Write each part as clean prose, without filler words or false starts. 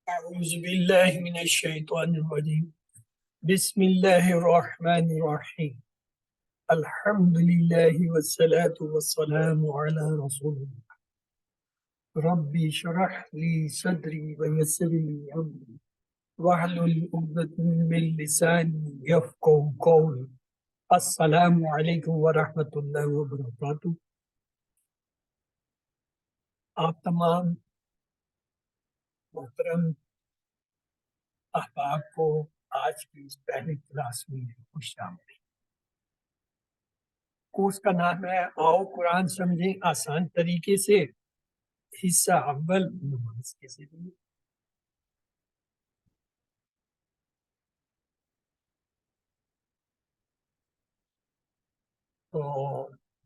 أعوذ بالله من الشيطان الرجيم بسم الله الرحمن الرحيم الحمد لله والصلاة والسلام على رسول الله ربي اشرح لي صدري ويسر لي أمري واحلل عقدة من لساني يفقهوا قولي السلام عليكم ورحمة الله وبركاته. آپ تمام محترم احباب کو آج کی اس پہلی کلاس میں خوش آمدید۔ کورس کا نام ہے آؤ قرآن سمجھیں آسان طریقے سے، حصہ اول نماز کے ذریعے۔ تو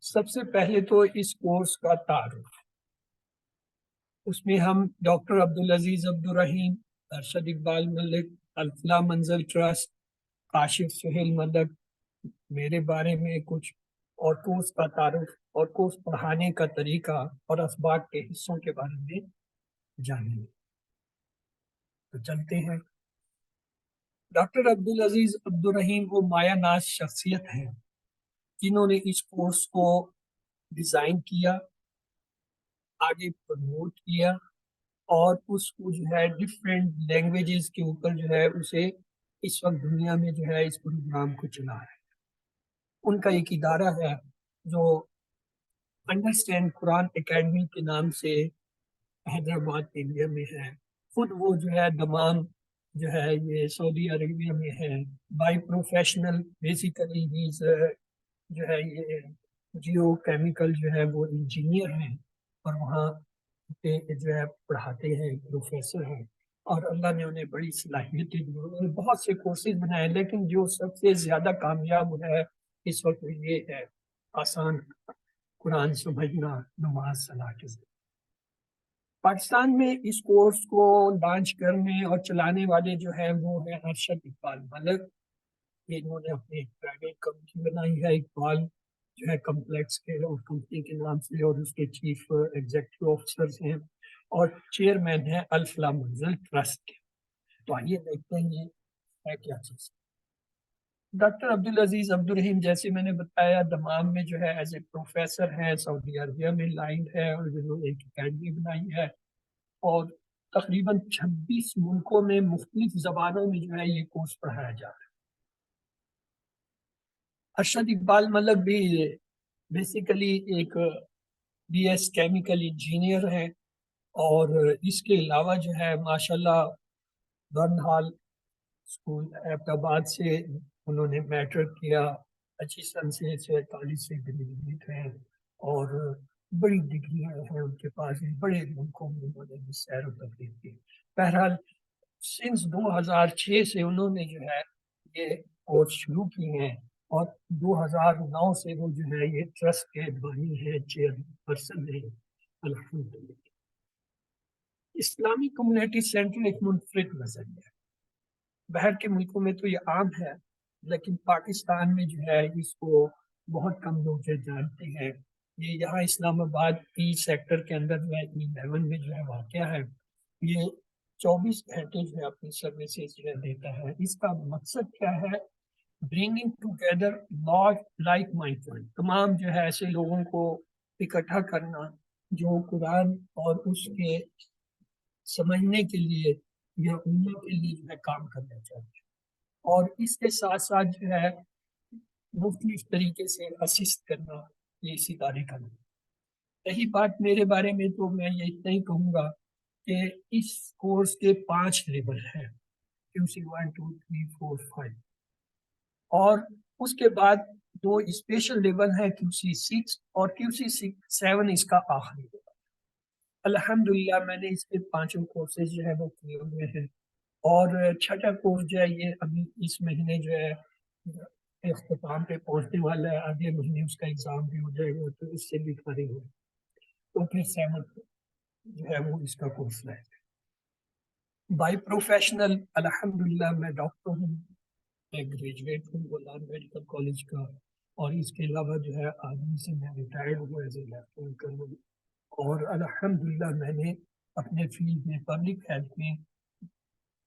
سب سے پہلے تو اس کورس کا تعارف، اس میں ہم ڈاکٹر عبدالعزیز عبدالرحیم، ارشد اقبال ملک، الفلاح منزل ٹرسٹ، کاشف سہیل ملک، میرے بارے میں کچھ، اور کورس کا تعارف اور کورس پڑھانے کا طریقہ اور اسباق کے حصوں کے بارے میں جانیں گے۔ تو چلتے ہیں۔ ڈاکٹر عبدالعزیز عبدالرحیم وہ مایہ ناز شخصیت ہیں جنہوں نے اس کورس کو ڈیزائن کیا، آگے پروموٹ کیا، اور اس کو جو ہے ڈفرینٹ لینگویجز کے اوپر جو ہے اسے اس وقت دنیا میں جو ہے اس پروگرام کو چلا ہے۔ ان کا ایک ادارہ ہے جو انڈرسٹینڈ قرآن اکیڈمی کے نام سے حیدرآباد انڈیا میں ہے۔ خود وہ جو ہے دمام جو ہے یہ سعودی عربیہ میں ہے۔ بائی پروفیشنل بیسیکلی جو ہے یہ جیو کیمیکل جو ہے وہ انجینئر ہیں، اور وہاں پہ جو ہے پڑھاتے ہیں، پروفیسر ہیں، اور اللہ نے انہیں بڑی صلاحیتیں دی۔ انہوں نے بہت سے کورسز بنائے، لیکن جو سب سے زیادہ کامیاب ہے اس وقت یہ ہے آسان قرآن سمجھنا نماز صلاح کے ذریعے۔ پاکستان میں اس کورس کو لانچ کرنے اور چلانے والے جو ہیں وہ ہیں ارشد اقبال ملک۔ انہوں نے اپنی ایک پرائیویٹ کمپنی بنائی ہے، اقبال جو ہے کمپلیکس کے اور کمپنی کے نام سے، اور اس کے چیف ایگزیکٹو آفیسرز ہیں اور چیئرمین ہیں الفلاح منزل ٹرسٹ کے۔ تو آئیے دیکھتے ہیں یہ ہے کیا چیز۔ ڈاکٹر عبدالعزیز عبدالرحیم جیسے میں نے بتایا دمام میں جو ہے ایز اے پروفیسر ہیں، سعودی عربیہ میں لائنڈ ہے، اور جنہوں نے ایک اکیڈمی بنائی ہے، اور تقریباً 26 ملکوں میں مختلف زبانوں میں جو ہے یہ کورس پڑھایا جا رہا ہے۔ ارشد اقبال ملک بھی بیسیکلی ایک بی ایس کیمیکل انجینئر ہیں، اور اس کے علاوہ جو ہے ماشاءاللہ برن ہال اسکول ایبٹ آباد سے انہوں نے میٹرک کیا، اچھی سن سے 44 سے گریجویٹ ہیں، اور بڑی ڈگریاں ہیں ان کے پاس، بڑے ملکوں میں انہوں نے سیر و تفریح کی۔ بہرحال سنس 2006 سے انہوں نے جو ہے یہ کورس شروع کی ہیں، اور 2009 سے وہ جو ہے یہ ٹرسٹ کے بانی ہیں، چیئر پرسن ہیں الحمدللہ۔ اسلامی کمیونٹی سینٹر ایک منفرد نظریہ ہے، باہر کے ملکوں میں تو یہ عام ہے، لیکن پاکستان میں جو ہے اس کو بہت کم لوگ جانتے ہیں۔ یہ یہاں اسلام آباد ای سیکٹر کے اندر جو ہے E11 میں جو ہے واقع ہے۔ یہ 24 گھنٹے جو ہے اپنی سروسز جو ہے دیتا ہے۔ اس کا مقصد کیا ہے؟ Bringing together large like mind, تمام جو ہے ایسے لوگوں کو اکٹھا کرنا جو قرآن اور اس کے سمجھنے کے لیے یا امت کے لیے جو ہے کام کرنا چاہتے ہیں، اور اس کے ساتھ ساتھ جو ہے مختلف طریقے سے اسسٹ کرنا، یہ اسی ادارے کا نام۔ یہی بات میرے بارے میں تو میں یہ اتنا ہی کہوں گا کہ اس کورس کے 5 لیول ہیں، QC 1 2 3 4 5، اور اس کے بعد 2 اسپیشل لیول ہیں QC 6 اور QC 7 اس کا آخری لیول۔ الحمدللہ میں نے اس کے 5 کورسز جو ہے وہ کیے ہوئے ہیں، اور 6واں کورس جو ہے یہ ابھی اس مہینے جو ہے اختتام پہ پہنچنے والا ہے، اگلے مہینے اس کا ایگزام بھی ہو جائے گا، تو اس سے بھی فارغ ہو، تو پھر 7 جو ہے وہ اس کا کورس رہے گا۔ بائی پروفیشنل الحمدللہ میں ڈاکٹر ہوں، میں گریجویٹ ہوں غلام میڈیکل کالج کا، اور اس کے علاوہ جو ہے آرمی سے میں ریٹائرڈ ہوں ایز اے لیفٹیننٹ کرنل، اور الحمدللہ میں نے اپنے فیلڈ میں پبلک ہیلتھ میں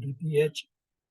DPH,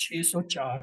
604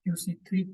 QC3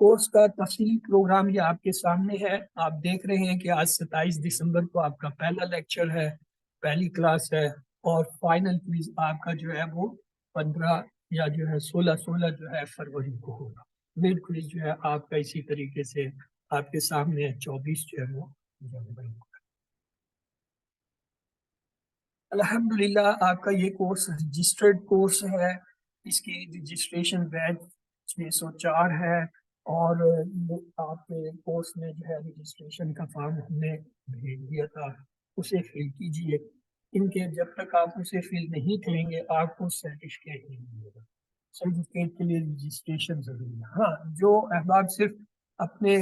کورس کا تفصیلی پروگرام یہ آپ کے سامنے ہے. آپ دیکھ رہے ہیں کہ آج 27 دسمبر کو آپ کا پہلا لیکچر ہے, پہلی کلاس ہے, اور فائنل کوئز آپ کا جو ہے وہ 15 یا جو ہے 16 جو ہے فروری کو ہوگا. مڈ کوئز جو ہے آپ کا اسی طریقے سے آپ کے سامنے 24 جو ہے وہ جنوری کو. الحمدللہ آپ کا یہ کورس رجسٹرڈ کورس ہے. اس کی رجسٹریشن بیچ 604 ہے, اور آپ کے کورس میں جو ہے رجسٹریشن کا فارم ہم نے بھیج دیا تھا, اسے فل کیجیے. ان کے جب تک آپ اسے فل نہیں کریں گے آپ کو سرٹیفکیٹ نہیں ملے گا. سرٹیفکیٹ کے لیے رجسٹریشن ضروری ہے. ہاں, جو احباب صرف اپنے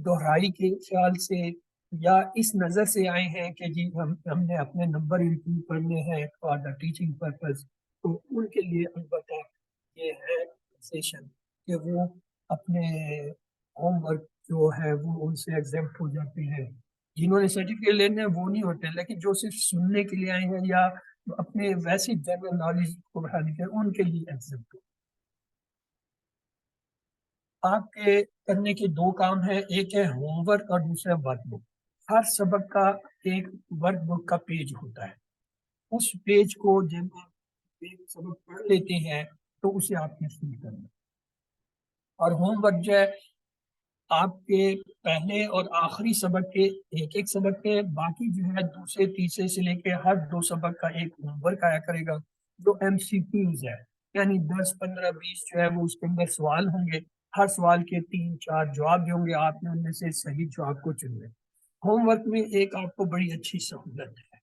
دہرائی کے خیال سے یا اس نظر سے آئے ہیں کہ جی ہم نے اپنے نمبر امپروو کرنے ہیں فار دا ٹیچنگ پرپز, تو ان کے لیے البتہ یہ ہے سیشن کہ وہ اپنے ہوم ورک جو ہے وہ ان سے ایگزمپٹ ہو جاتے ہیں. جنہوں نے سرٹیفکیٹ لینے ہیں وہ نہیں ہوتے, لیکن جو صرف سننے کے لیے آئے ہیں یا اپنے ویسی جنرل نالج کو بڑھانے کے ان کے لیے ایگزمپٹ. آپ کے کرنے کے دو کام ہیں, ایک ہے ہوم ورک اور دوسرا ورک بک. ہر سبق کا ایک ورک بک کا پیج ہوتا ہے. اس پیج کو جب آپ ایک سبق پڑھ لیتے ہیں تو اسے آپ نے فل کرنا. اور ہوم ورک جو ہے آپ کے پہلے اور آخری سبق کے ایک سبق کے, باقی جو ہے دوسرے تیسرے سے لے کے ہر 2 سبق کا ایک ہوم ورک آیا کرے گا جو MCQs ہے, یعنی 10 15 20 جو ہے وہ اس کے اندر سوال ہوں گے. ہر سوال کے 3 4 جواب ہوں گے, آپ نے ان میں سے صحیح جواب کو چن لیں. ہوم ورک میں ایک آپ کو بڑی اچھی سہولت ہے,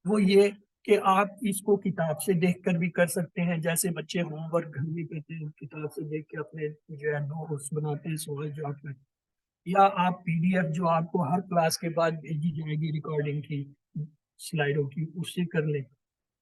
وہ یہ کہ آپ اس کو کتاب سے دیکھ کر بھی کر سکتے ہیں. جیسے بچے ہوم ورک گھر میں کرتے ہیں, کتاب سے دیکھ کے اپنے جو ہے نوٹس بناتے ہیں سوال جواب میں, یا آپ PDF جو آپ کو ہر کلاس کے بعد بھیجی جائے گی ریکارڈنگ کی سلائیڈوں کی, اس سے کر لیں.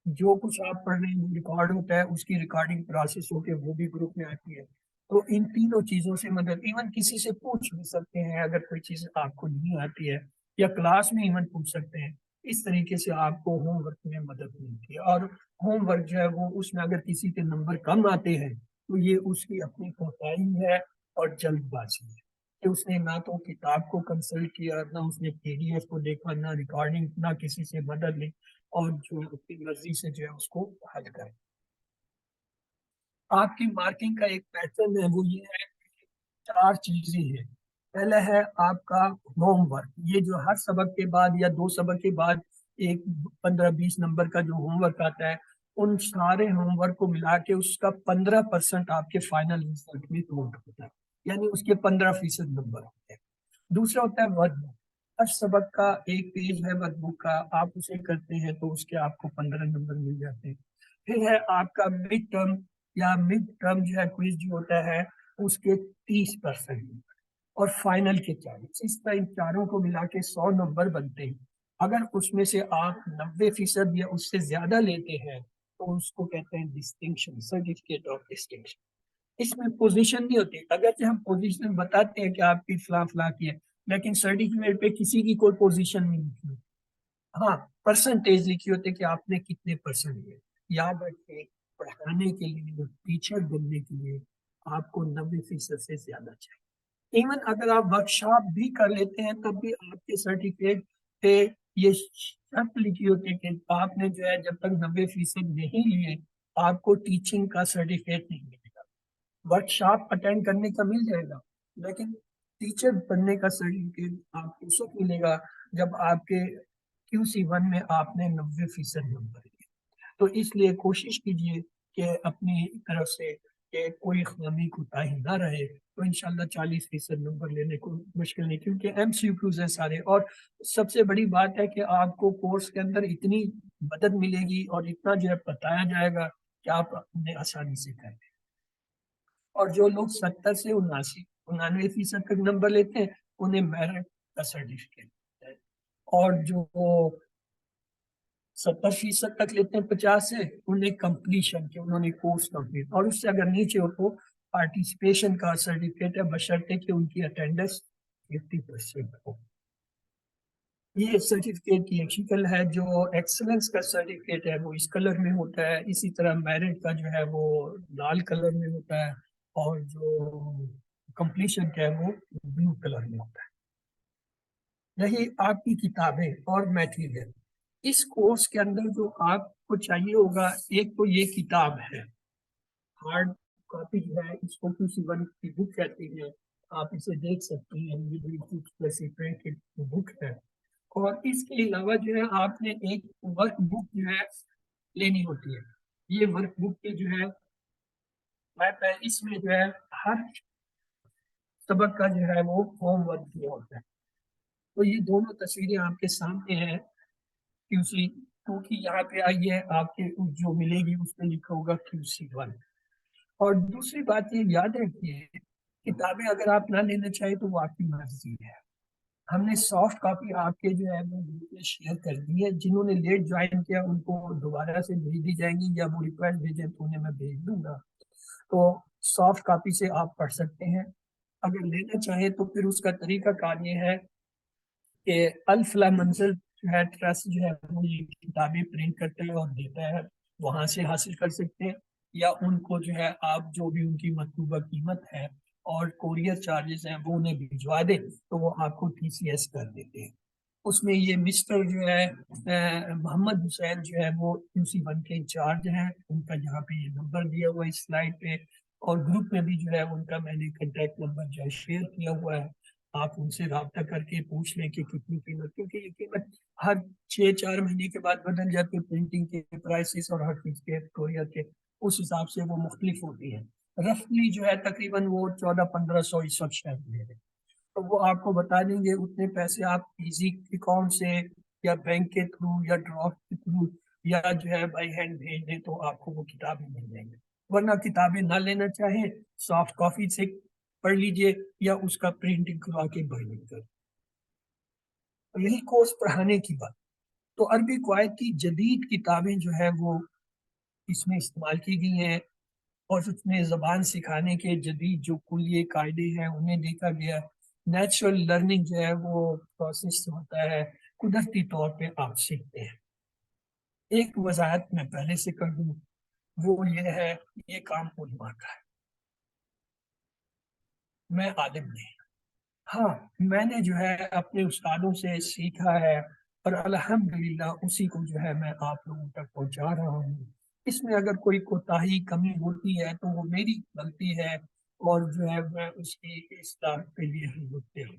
جو کچھ آپ پڑھ رہے ہیں ریکارڈ ہوتا ہے, اس کی ریکارڈنگ پروسیس ہو کے وہ بھی گروپ میں آتی ہے. تو ان تینوں چیزوں سے مدد, ایون کسی سے پوچھ بھی سکتے ہیں اگر کوئی چیز آپ کو نہیں آتی ہے, یا کلاس میں ایون پوچھ سکتے ہیں. اس طریقے سے آپ کو ہوم ورک میں مدد ملتی ہے. اور ہوم ورک جو ہے وہ اس میں اگر کسی کے نمبر کم آتے ہیں تو یہ اس کی اپنی کوتاہی ہے اور جلد بازی ہے کہ اس نے نہ تو کتاب کو کنسلٹ کیا, نہ اس نے PDF کو دیکھا, نہ ریکارڈنگ, نہ کسی سے مدد لی, اور جو اپنی مرضی سے جو ہے اس کو حل کرے. آپ کی مارکنگ کا ایک پیٹرن ہے, وہ یہ ہے 4 چیزیں ہیں. پہلا ہے آپ کا ہوم ورک, یہ جو ہر سبق کے بعد یا 2 سبق کے بعد ایک 15 20 نمبر کا جو ہوم ورک آتا ہے, ان سارے ہوم ورک کو ملا کے اس کا 15% آپ کے فائنل رزلٹ میں کاؤنٹ ہوتا ہے, یعنی اس کے 15% نمبر ہوتے ہیں. دوسرا ہوتا ہے ورک بک. ہر سبق کا ایک پیج ہے ورک بک کا, آپ اسے کرتے ہیں تو اس کے آپ کو 15 نمبر مل جاتے ہیں. پھر ہے آپ کا مڈ ٹرم یا مڈ ٹرم جو ہے کوئز جو ہوتا ہے, اس کے 30%, اور فائنل کے 40. اس طرح ان چاروں کو ملا کے 100 نمبر بنتے ہیں. اگر اس میں سے آپ 90% یا اس سے زیادہ لیتے ہیں تو اس کو کہتے ہیں ڈسٹنکشن, سرٹیفکیٹ آف ڈسٹنکشن. اس میں پوزیشن نہیں ہوتی, اگرچہ ہم پوزیشن بتاتے ہیں کہ آپ کی فلاں فلاں کی ہے, لیکن سرٹیفکیٹ پہ کسی کی کوئی پوزیشن نہیں لکھی ہوتی. ہاں, پرسنٹیج لکھی ہوتی ہے کہ آپ نے کتنے پرسنٹ لیے. یاد رکھیں, پڑھانے کے لیے, ٹیچر بننے کے لیے آپ کو 90% سے زیادہ چاہیے. ایون اگر آپ ورکشاپ بھی کر لیتے ہیں تب بھی آپ کے سرٹیفکیٹ پہ یہ شرط لکھی ہوتی ہے کہ آپ نے جو ہے جب تک 90% نہیں لیے آپ کو ٹیچنگ کا سرٹیفکیٹ نہیں ملے گا. ورکشاپ اٹینڈ کرنے کا مل جائے گا, لیکن ٹیچر بننے کا سرٹیفکیٹ آپ کو اس وقت ملے گا جب آپ کے QC1 میں آپ نے 90% نمبر لیے. تو اس لیے کوشش کیجیے کہ اپنی طرف سے کہ کوئی خامی کوتاہی نہ رہے, تو انشاءاللہ 40% نمبر لینے کو مشکل نہیں, کیونکہ MCQs ہیں سارے. اور سب سے بڑی بات ہے کہ آپ کو کورس کے اندر اتنی مدد ملے گی اور اتنا جو ہے بتایا جائے گا کہ آپ اپنے آسانی سے کریں. اور جو لوگ 70 سے 99% تک نمبر لیتے ہیں انہیں میرٹ کا سرٹیفکیٹ ہے, اور جو 70% تک لیتے ہیں 50 سے, انہیں کمپلیشن کے, انہوں نے کورس کمپلیٹ. اور اس سے اگر نیچے ہو تو پارٹیسپیشن کا سرٹیفکیٹ ہے, بشرطے کہ ان کی اٹینڈنس 50% ہو. یہ سرٹیفکیٹ کی ایک شکل ہے. جو ایکسلنس کا سرٹیفکیٹ ہے وہ اس کلر میں ہوتا ہے, اسی طرح میرٹ کا جو ہے وہ لال کلر میں ہوتا ہے, اور جو کمپلیشن کیا ہے وہ بلو کلر میں ہوتا ہے. یہی آپ کی کتابیں اور میٹیریل. اس کورس کے اندر جو آپ کو چاہیے ہوگا، ایک تو یہ کتاب ہے، ہارڈ کاپی جو ہے اس کو QC1 کی بک کہتے ہیں، آپ اسے دیکھ سکتے ہیں، یہ بالکل پرنٹڈ بک ہے. اور اس کے علاوہ جو ہے آپ نے ایک ورک بک جو ہے لینی ہوتی ہے. یہ ورک بک کے جو ہے اس میں جو ہے ہر سبق کا جو ہے وہ ہوم ورک کیا ہوتا ہے. تو یہ دونوں تصویریں آپ کے سامنے ہیں. QC کیونکہ یہاں پہ آئیے آپ کے جو ملے گی اس میں لکھا ہوگا QC1. اور دوسری بات یہ یاد رکھیے، کتابیں اگر آپ نہ لینا چاہیں تو وہ آپ کی مرضی ہے. ہم نے سافٹ کاپی آپ کے جو ہے وہ گروپ میں شیئر کر دی ہے. جنہوں نے لیٹ جوائن کیا ان کو دوبارہ سے بھیج دی جائیں گی، یا وہ ریکویسٹ بھیجیں تو انہیں میں بھیج دوں گا. تو سافٹ کاپی سے آپ پڑھ سکتے ہیں. اگر لینا چاہیں تو پھر اس کا طریقہ کار یہ ہے کہ الفلا منزل جو ہے ٹرسٹ جو ہے وہ یہ کتابیں پرنٹ کرتا ہے اور دیتا ہے، وہاں سے حاصل کر سکتے ہیں. یا ان کو جو ہے آپ جو بھی ان کی مطلوبہ قیمت ہے اور کوریئر چارجز ہیں وہ انہیں بھجوا دیں تو وہ آپ کو TCS کر دیتے ہیں. اس میں یہ مسٹر جو ہے محمد حسین جو ہے وہ QC1 کے انچارج ہیں. ان کا یہاں پہ یہ نمبر دیا ہوا ہے اس سلائڈ پہ، اور گروپ میں بھی جو ہے ان کا میں نے کنٹیکٹ نمبر جو ہے شیئر کیا ہوا ہے. آپ ان سے رابطہ کر کے پوچھ لیں کہ کتنی قیمت، کیونکہ یہ قیمت ہر 6-4 مہینے کے بعد بدل جاتی ہے. پرنٹنگ کے پرائسز اور ہر چیز کے کوریئر کے اس حساب سے وہ مختلف ہوتی ہے. رفلی جو ہے تقریباً وہ 1400-1500 اس وقت شاید لے رہے. تو وہ آپ کو بتا دیں گے اتنے پیسے آپ ایزی اکاؤنٹ سے یا بینک کے تھرو یا ڈراپ کے تھرو یا جو ہے بائی ہینڈ بھیج دیں تو آپ کو وہ کتابیں مل جائیں گے. ورنہ کتابیں نہ لینا چاہیں سافٹ کاپی سے پڑھ لیجئے یا اس کا پرنٹنگ کروا کے بائنڈنگ کر. یہی کورس پڑھانے کی بات. تو عربی قواعد کی جدید کتابیں جو ہے وہ اس میں استعمال کی گئی ہیں، اور اس میں زبان سکھانے کے جدید جو کلیے قاعدے ہیں انہیں دیکھا گیا. نیچرل لرننگ جو ہے وہ پروسیس ہوتا ہے، قدرتی طور پہ آپ سیکھتے ہیں. ایک وضاحت میں پہلے سے کر دوں، وہ یہ ہے یہ کام علماء کا ہے، میں عالم نہیں. ہاں میں نے جو ہے اپنے استادوں سے سیکھا ہے اور الحمدللہ اسی کو جو ہے میں آپ لوگوں تک پہنچا رہا ہوں. اس میں اگر کوئی کوتاہی کمی ہوتی ہے تو وہ میری غلطی ہے، اور جو ہے میں اس کی اصلاح کے لیے ہم ہوتے ہیں.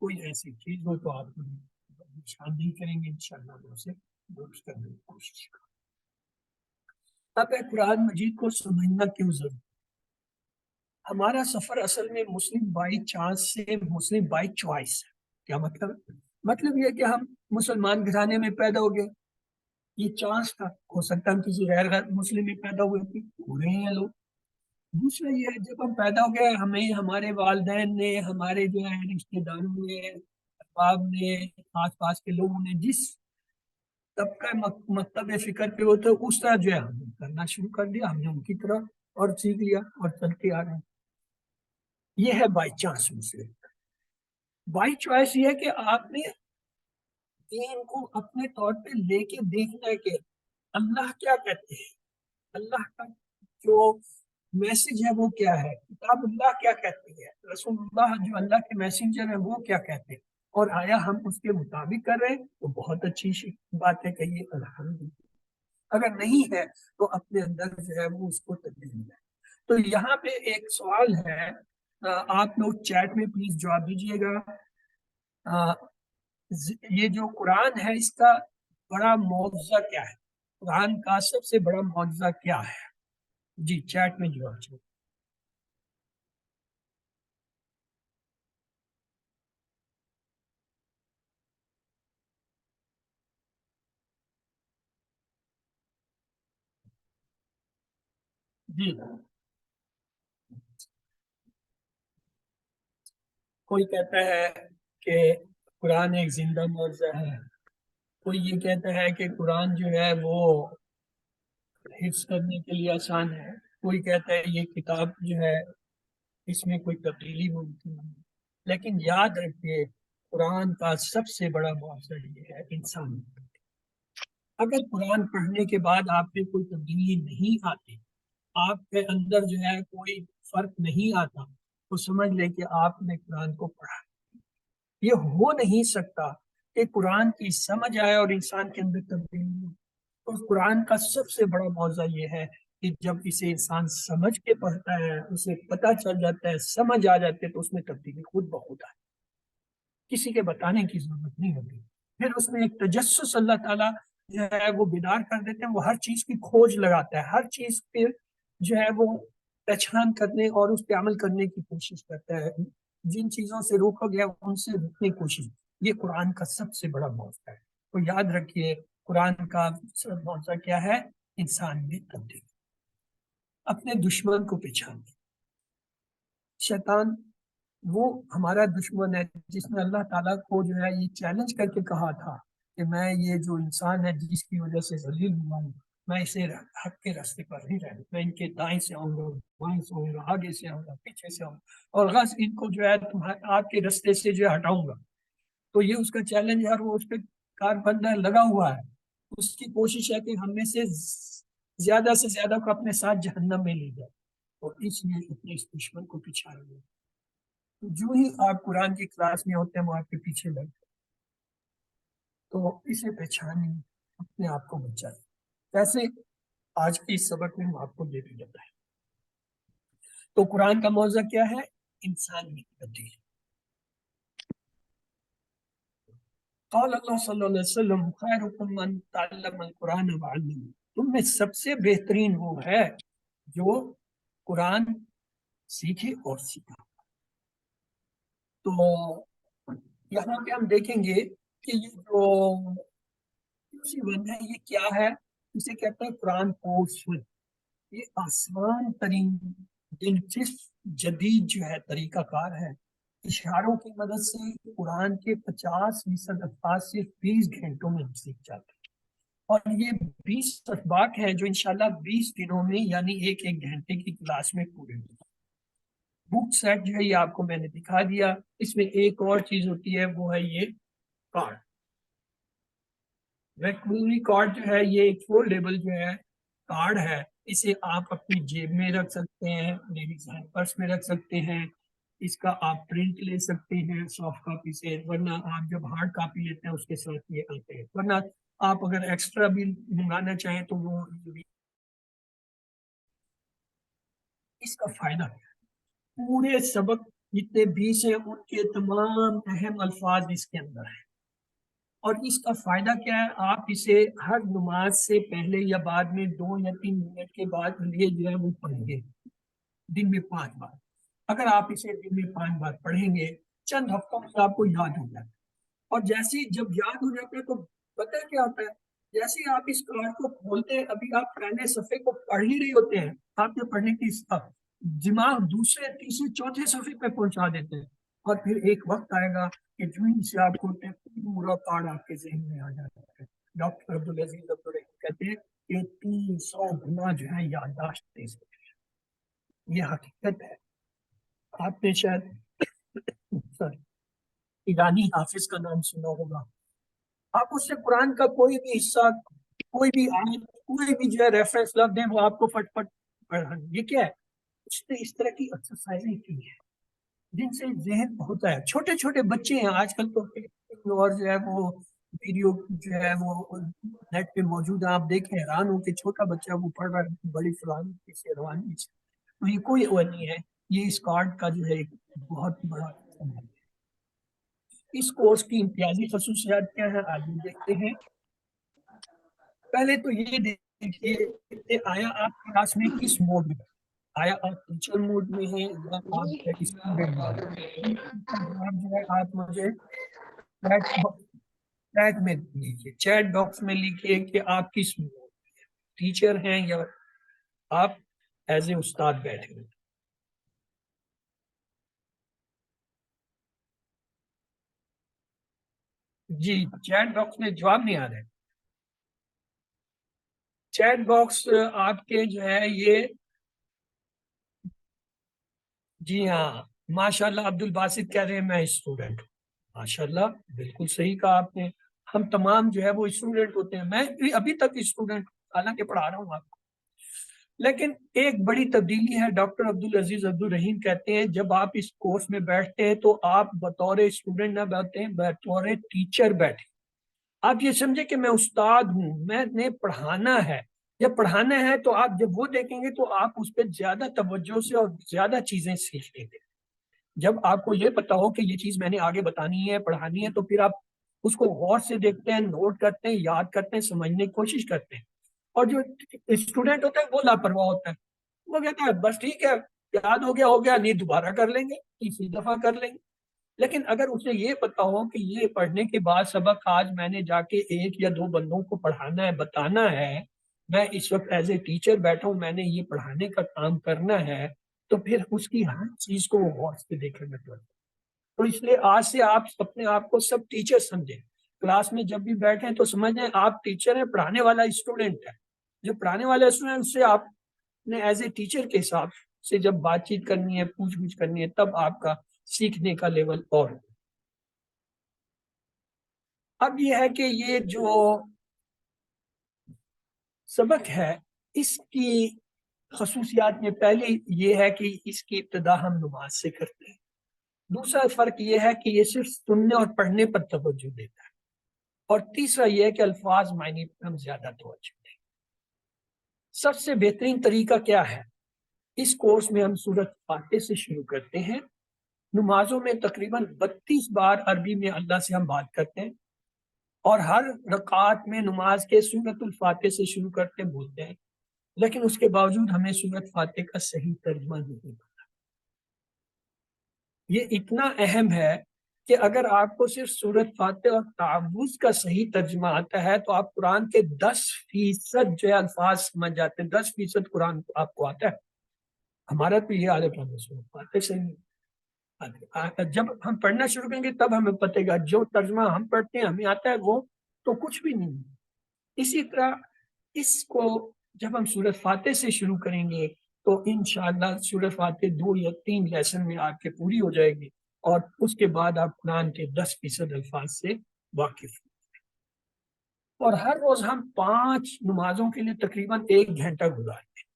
کوئی ایسی چیز ہو تو آپ نشاندہی کریں گے، انشاءاللہ میں اسے درست کرنے کی کوشش کروں. اب ہے قرآن مجید کو سمجھنا کیوں ضروری. ہمارا سفر اصل میں مسلم بائی چانس سے مسلم بائی چوائس ہے. کیا مطلب؟ مطلب یہ کہ ہم مسلمان گھرانے میں پیدا ہو گئے، یہ چانس تھا. ہو سکتا ہے ہم کسی غیر مسلم میں پیدا ہوئے تھے، ہو رہے ہیں لوگ. دوسرا یہ ہے جب ہم پیدا ہو گئے ہمیں ہمارے والدین نے، ہمارے جو ہے رشتے داروں نے، احباب نے، آس پاس کے لوگوں نے جس طبقہ مکتب فکر پہ ہوتا ہے اس طرح جو ہے ہم نے کرنا شروع کر دیا. ہم نے ان کی طرح اور سیکھ لیا اور چلتے آ رہے ہیں. یہ ہے by chance Muslim. By choice یہ ہے کہ آپ نے دین کو اپنے طور پہ لے کے دیکھنا ہے کہ اللہ کیا کہتے ہیں، اللہ کا جو میسج ہے وہ کیا ہے، کتاب اللہ کیا کہتی ہے، رسول اللہ جو اللہ کے میسنجر ہیں وہ کیا کہتے ہیں، اور آیا ہم اس کے مطابق کر رہے ہیں تو بہت اچھی بات ہے، کہیے الحمدللہ. اگر نہیں ہے تو اپنے اندر جو ہے وہ اس کو تبدیل ہے. تو یہاں پہ ایک سوال ہے، آپ لوگ چیٹ میں پلیز جواب دیجیے گا. یہ جو قرآن ہے اس کا بڑا معجزہ کیا ہے؟ قرآن کا سب سے بڑا معجزہ کیا ہے؟ جی چیٹ میں جواب چاہیے. جی کوئی کہتا ہے کہ قرآن ایک زندہ معجزہ ہے، کوئی یہ کہتا ہے کہ قرآن جو ہے وہ حفظ کرنے کے لیے آسان ہے، کوئی کہتا ہے یہ کتاب جو ہے اس میں کوئی تبدیلی ممکن نہیں. لیکن یاد رکھیے قرآن کا سب سے بڑا معجزہ یہ ہے انسان. اگر قرآن پڑھنے کے بعد آپ میں کوئی تبدیلی نہیں آتی، آپ کے اندر جو ہے کوئی فرق نہیں آتا، وہ سمجھ لے کہ آپ نے قرآن کو پڑھا. یہ ہو نہیں سکتا کہ قرآن کی سمجھ آئے اور انسان کے اندر تبدیلی ہو. اور قرآن کا سب سے بڑا موضوع یہ ہے کہ جب اسے انسان سمجھ کے پڑھتا ہے، اسے پتہ چل جاتا ہے، سمجھ آ جاتے ہے، تو اس میں تبدیلی خود بخود آئے، کسی کے بتانے کی ضرورت نہیں ہوتی. پھر اس میں ایک تجسس اللہ تعالیٰ جو ہے وہ بیدار کر دیتے ہیں. وہ ہر چیز کی کھوج لگاتا ہے، ہر چیز پہ جو ہے وہ پہچان کرنے اور اس پہ عمل کرنے کی کوشش کرتا ہے. جن چیزوں سے روکا گیا ان سے روکنے کی کوشش. یہ قرآن کا سب سے بڑا موضوع ہے. تو یاد رکھیے قرآن کا موضوع کیا ہے؟ انسان میں تبدیلی. اپنے دشمن کو پہچاننا. شیطان وہ ہمارا دشمن ہے جس نے اللہ تعالیٰ کو جو ہے یہ چیلنج کر کے کہا تھا کہ میں یہ جو انسان ہے جس کی وجہ سے ذلیل ہوا ہوں، میں اسے حق کے راستے پر نہیں رہوں، میں ان کے دائیں سے آؤں گا، بائیں سے آؤں گا، آگے سے آؤں گا، پیچھے سے آؤں گا، اور غصب ان کو جو ہے آپ کے راستے سے جو ہے ہٹاؤں گا. تو یہ اس کا چیلنج ہے اور وہ اس پہ کار بندہ لگا ہوا ہے. اس کی کوشش ہے کہ ہم میں سے زیادہ کو اپنے ساتھ جہنم میں لے جائے. اور اس لیے اپنے اس دشمن کو پچھاڑیے. جو ہی آپ قرآن کی کلاس میں ہوتے ہیں وہ آپ کے پیچھے لگتے، تو اسے پہچانیں، اپنے آپ کو بچائیں. ویسے آج کے اس سبق میں ہم آپ کو یہ بھی بتائیں. تو قرآن کا موضوع کیا ہے؟ انسان میں تبدیلی. قال اللہ صلی اللہ علیہ وسلم خیرکم من تعلم القرآن وعلمہ. تم میں سب سے بہترین وہ ہے جو قرآن سیکھے اور سکھائے. تو یہاں پہ ہم دیکھیں گے کہ یہ جو ہے یہ کیا ہے؟ اسے کہتے ہیں قرآن کورس. یہ آسان ترین دلچسپ جدید جو ہے طریقہ کار ہے. اشاروں کی مدد سے قرآن کے 50% الفاظ صرف 20 گھنٹوں میں سیکھ جاتے ہیں. اور یہ 20 اسباق ہیں جو انشاءاللہ 20 دنوں میں یعنی ایک گھنٹے کی کلاس میں پورے ہوتے ہیں. بک سیٹ جو ہے یہ آپ کو میں نے دکھا دیا. اس میں ایک اور چیز ہوتی ہے، وہ ہے یہ کارڈ. ویکولی کارڈ جو ہے یہ ایک فولڈیبل جو ہے کارڈ ہے. اسے آپ اپنی جیب میں رکھ سکتے ہیں، لیڈیز ہینڈ پرس میں رکھ سکتے ہیں. اس کا آپ پرنٹ لے سکتے ہیں سافٹ کاپی سے، ورنہ آپ جب ہارڈ کاپی لیتے ہیں اس کے ساتھ یہ آتے ہیں. ورنہ آپ اگر ایکسٹرا بھی منگانا چاہیں تو وہ بھی. اس کا فائدہ پورے سبق جتنے 20 ہیں ان کے تمام اہم الفاظ اس کے اندر ہیں. اور اس کا فائدہ کیا ہے؟ آپ اسے ہر نماز سے پہلے یا بعد میں 2 یا 3 منٹ کے بعد لیے جو ہے وہ پڑھیں گے، دن میں 5 بار. اگر آپ اسے دن میں 5 بار پڑھیں گے، چند ہفتوں میں آپ کو یاد ہو جاتا ہے. اور جیسے جب یاد ہو جاتا ہے تو پتہ کیا ہوتا ہے؟ جیسے آپ اس کارڈ کو کھولتے ہیں، ابھی آپ پہلے صفحے کو پڑھ ہی رہے ہوتے ہیں، آپ نے پڑھنے کی دماغ دوسرے تیسرے چوتھے صفحے پہ پہنچا دیتے ہیں. اور پھر ایک وقت آئے گا کہ جو ہی سے آپ کھولتے ہیں پورا کارڈ آپ کے ذہن میں آ جاتا ہے. ڈاکٹر عبدالعزیز عبدالرحیم کہتے ہیں کہ 300 گنا جو ہے یادداشت تیز ہوتی ہے. یہ حقیقت ہے. آپ نے شاید ایرانی حافظ کا نام سنا ہوگا. آپ اس سے قرآن کا کوئی بھی حصہ، کوئی بھی آیت، کوئی بھی جو ہے ریفرنس لفظ دیں وہ آپ کو فٹ فٹ پڑھیں. یہ کیا ہے؟ اس نے اس طرح کی ایکسرسائزیں کی ہے جن سے ذہن ہوتا ہے. چھوٹے چھوٹے بچے ہیں آج کل تو، اور جو ہے وہ ویڈیو جو ہے وہ نیٹ پہ موجود ہے، آپ دیکھیں حیران ہو کہ چھوٹا بچہ وہ پڑھ رہا ہے بڑی فلانی سے روانی سے. تو یہ کوئی وہ نہیں ہے، یہ اس کارڈ کا جو ہے ایک بہت بڑا ہے. اس کورس کی امتیازی خصوصیات کیا ہے آج ہم دیکھتے ہیں. پہلے تو یہ دیکھیے کہ آیا آپ کلاس میں کس موڈ میں، آیا آپ ٹیچر موڈ میں ہیں یا آپ اسٹوڈنٹ موڈ میں. جو ہے آپ مجھے چیٹ میں لکھیے، چیٹ باکس میں لکھیے کہ آپ کس موڈ میں، ٹیچر ہیں یا آپ ایز اے استاد بیٹھے ہیں. جی چیٹ باکس میں جواب نہیں آ رہے. چیٹ باکس آپ کے جو ہے یہ، جی ہاں ماشاءاللہ عبد الباسط کہہ رہے ہیں میں اسٹوڈنٹ ہوں. ماشاءاللہ بالکل صحیح کہا آپ نے. ہم تمام جو ہے وہ اسٹوڈنٹ ہوتے ہیں. میں بھی ابھی تک اسٹوڈنٹ حالانکہ پڑھا رہا ہوں آپ کو. لیکن ایک بڑی تبدیلی ہے، ڈاکٹر عبدالعزیز عبدالرحیم کہتے ہیں جب آپ اس کورس میں بیٹھتے ہیں تو آپ بطور اسٹوڈنٹ نہ بیٹھتے ہیں، بطور ٹیچر بیٹھے. آپ یہ سمجھے کہ میں استاد ہوں، میں نے پڑھانا ہے. جب پڑھانا ہے تو آپ جب وہ دیکھیں گے تو آپ اس پہ زیادہ توجہ سے اور زیادہ چیزیں سیکھیں گے. جب آپ کو یہ پتا ہو کہ یہ چیز میں نے آگے بتانی ہے، پڑھانی ہے، تو پھر آپ اس کو غور سے دیکھتے ہیں، نوٹ کرتے ہیں، یاد کرتے ہیں، سمجھنے کی کوشش کرتے ہیں. اور جو اسٹوڈنٹ ہوتا ہے وہ لاپرواہ ہوتا ہے، وہ کہتا ہے بس ٹھیک ہے، یاد ہو گیا نہیں، دوبارہ کر لیں گے، تیسری دفعہ کر لیں گے. لیکن اگر اسے یہ پتا ہو کہ یہ پڑھنے کے بعد سبق آج میں نے جا کے ایک یا دو بندوں کو پڑھانا ہے، بتانا ہے، میں اس وقت ایز اے ٹیچر بیٹھا ہوں، میں نے یہ پڑھانے کا کام کرنا ہے، تو پھر اس کی ہر چیز کو وہ غور سے دیکھنے میں پڑتا. تو اس لیے آج سے آپ اپنے آپ کو سب ٹیچر سمجھیں. کلاس میں جب بھی بیٹھیں تو سمجھیں آپ ٹیچر ہیں، پڑھانے والا اسٹوڈنٹ ہے. جو پڑھانے والا اسٹوڈنٹ سے آپ نے ایز اے ٹیچر کے حساب سے جب بات چیت کرنی ہے، پوچھ گچھ کرنی ہے، تب آپ کا سیکھنے کا لیول اور. اب یہ ہے کہ یہ جو سبق ہے اس کی خصوصیات میں پہلی یہ ہے کہ اس کی ابتدا ہم نماز سے کرتے ہیں. دوسرا فرق یہ ہے کہ یہ صرف سننے اور پڑھنے پر توجہ دیتا ہے. اور تیسرا یہ ہے کہ الفاظ معنی پر ہم زیادہ توجہ دیں. سب سے بہترین طریقہ کیا ہے؟ اس کورس میں ہم سورۃ فاتحہ سے شروع کرتے ہیں. نمازوں میں تقریباً 32 بار عربی میں اللہ سے ہم بات کرتے ہیں، اور ہر رکعت میں نماز کے سورۃ الفاتحہ سے شروع کرتے بولتے ہیں. لیکن اس کے باوجود ہمیں سورۃ فاتحہ کا صحیح ترجمہ نہیں پتا. یہ اتنا اہم ہے کہ اگر آپ کو صرف سورۃ فاتحہ اور تعوذ کا صحیح ترجمہ آتا ہے تو آپ قرآن کے 10% جو ہے الفاظ سمجھ جاتے ہیں. 10% قرآن آپ کو آتا ہے. ہمارا تو یہ عادت ہے سورۃ فاتحہ سے جب ہم پڑھنا شروع کریں گے تب ہمیں پتہ گا جو ترجمہ ہم پڑھتے ہیں ہمیں آتا ہے وہ تو کچھ بھی نہیں. اسی طرح اس کو جب ہم سورۃ فاتحہ سے شروع کریں گے تو انشاءاللہ سورۃ فاتحہ 2 یا 3 لیسن میں آپ کے پوری ہو جائے گی، اور اس کے بعد آپ قرآن کے 10% الفاظ سے واقف ہیں. اور ہر روز ہم 5 نمازوں کے لیے تقریباً 1 گھنٹہ گزارتے ہیں.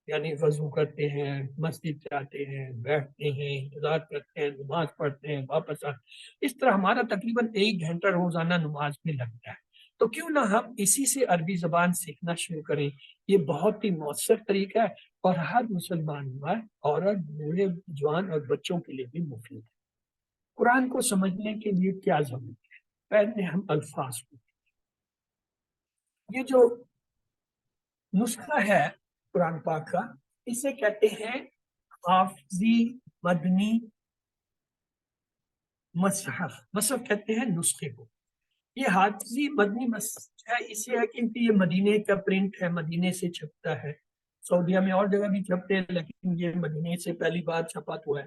یعنی وضو کرتے ہیں، مسجد جاتے ہیں، بیٹھتے ہیں، انتظار کرتے ہیں، نماز پڑھتے ہیں، واپس آتے ہیں. اس طرح ہمارا تقریباً 1 گھنٹہ روزانہ نماز میں لگتا ہے. تو کیوں نہ ہم اسی سے عربی زبان سیکھنا شروع کریں. یہ بہت ہی مؤثر طریقہ ہے اور ہر مسلمان مرد، عورت، بوڑھے، جوان اور بچوں کے لیے بھی مفید ہے. قرآن کو سمجھنے کے لیے کیا ضروری ہے؟ پہلے ہم الفاظ کو، یہ جو نسخہ ہے قرآن پاک کا، اسے کہتے ہیں حافظی مدنی مصحف. مصحف کہتے ہیں نسخے کو. یہ حافظی مدنی مصحف ہے، اسے ہے کہ یہ مدینے کا پرنٹ ہے، مدینے سے چھپتا ہے. سعودیہ میں اور جگہ بھی چھپتے ہیں لیکن یہ مدینے سے پہلی بار چھپا تو ہے.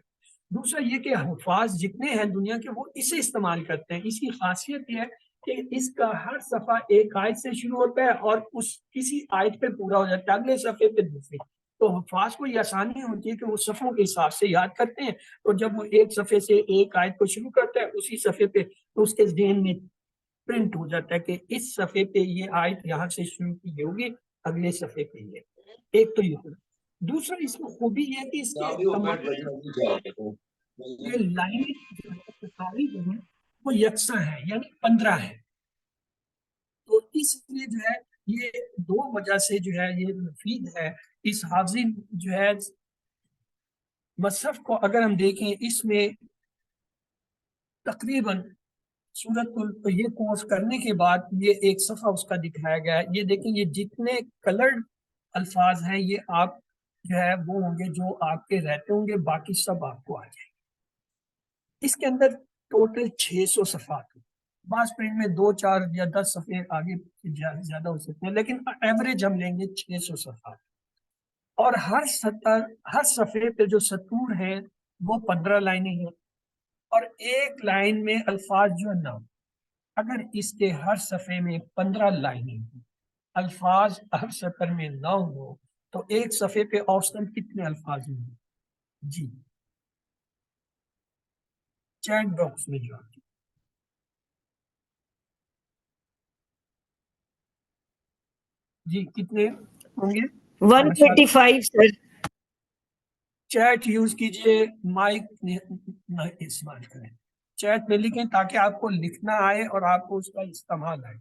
دوسرا یہ کہ حفاظ جتنے ہیں دنیا کے وہ اسے استعمال کرتے ہیں. اس کی خاصیت یہ ہے کہ اس کا ہر صفحہ ایک آیت سے شروع ہوتا ہے اور اس کسی آیت پہ پورا ہو جاتا ہے، اگلے صفحے پہ دوسری. تو حفاظ کو یہ آسانی ہوتی ہے کہ وہ صفحوں کے حساب سے یاد کرتے ہیں. تو جب وہ ایک صفحے سے ایک آیت کو شروع کرتا ہے اسی صفحے پہ تو اس کے ذہن میں پرنٹ ہو جاتا ہے کہ اس صفحے پہ یہ آیت یہاں سے شروع کی ہوگی، اگلے صفحے پہ یہ. ایک تو یہ ہوگا. دوسرا اس میں خوبی یہ ہے کہ اس کے تمام یہ لائن جو ہے تاریخ ہے وہ یکساں ہے، یعنی 15 ہے. تو اس لیے جو ہے یہ 2 وجہ سے جو ہے یہ مفید ہے. اس حافظی جو ہے مصحف کو اگر ہم دیکھیں اس میں تقریباً یہ کورس کرنے کے بعد یہ ایک صفحہ اس کا دکھایا گیا ہے. یہ دیکھیں یہ جتنے کلرڈ الفاظ ہیں یہ آپ جو ہے وہ ہوں گے جو آپ کے رہتے ہوں گے، باقی سب آپ کو آ جائیں. اس کے اندر ٹوٹل 600 صفحات ہیں. بعض پرنٹ میں 2 4 یا 10 صفحے آگے زیادہ ہو سکتے ہیں لیکن ایوریج ہم لیں گے 600 صفحات. اور ہر صفحے پہ جو سطور ہیں وہ 15 لائنیں ہیں، اور ایک لائن میں الفاظ جو ہے 9. اگر اس کے ہر صفحے میں 15 لائنیں ہیں، الفاظ ہر سطر میں 9 ہو تو ایک صفحے پہ اوسطاً کتنے الفاظ ہوں گے؟ جی چیٹ باکس میں جو آتی. جی کتنے ہوں گے؟ 135 سر. چیٹ یوز کیجئے، مائک نہ استعمال کریں، چیٹ میں لکھیں تاکہ آپ کو لکھنا آئے اور آپ کو اس کا استعمال آئے.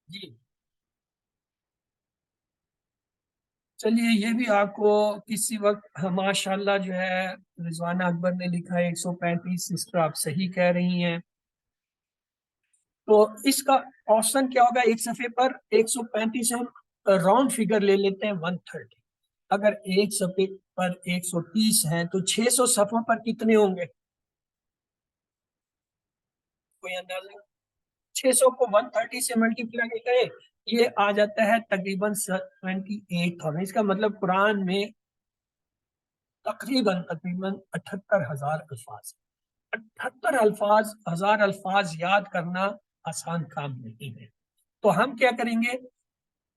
جی چلیے، یہ بھی آپ کو کسی وقت ماشاءاللہ جو ہے رضوانہ اکبر نے لکھا ہے 135، سسٹر آپ صحیح کہہ رہی ہیں. تو اس کا آپشن کیا ہوگا؟ ایک صفحے پر 135 ہم راؤنڈ فگر لے لیتے ہیں 130. اگر ایک صفحے پر 130 ہیں تو 600 صفحوں پر کتنے ہوں گے؟ کوئی اندازہ؟ 600 کو 130 سے ملٹیپلائی کریں، یہ آ جاتا ہے تقریباً 78,000. اس کا مطلب قرآن میں تقریباً 78,000 الفاظ. 78,000 الفاظ یاد کرنا آسان کام نہیں ہے. تو ہم کیا کریں گے؟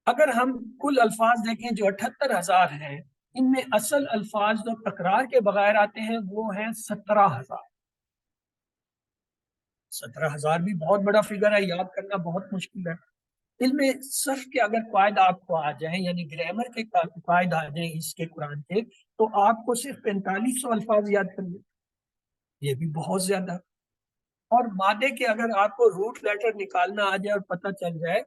اگر ہم کل الفاظ دیکھیں جو 78,000 ہیں، ان میں اصل الفاظ جو تکرار کے بغیر آتے ہیں وہ ہیں 17,000. 17,000 بھی بہت بڑا فگر ہے، یاد کرنا بہت مشکل ہے. علم صرف کے اگر قواعد آپ کو آ جائیں، یعنی گرامر کے قواعد آ جائیں اس کے قرآن کے، تو آپ کو صرف 4500 الفاظ یاد کرنے، یہ بھی بہت زیادہ. اور مادے کے اگر آپ کو روٹ لیٹر نکالنا آ جائے اور پتہ چل جائے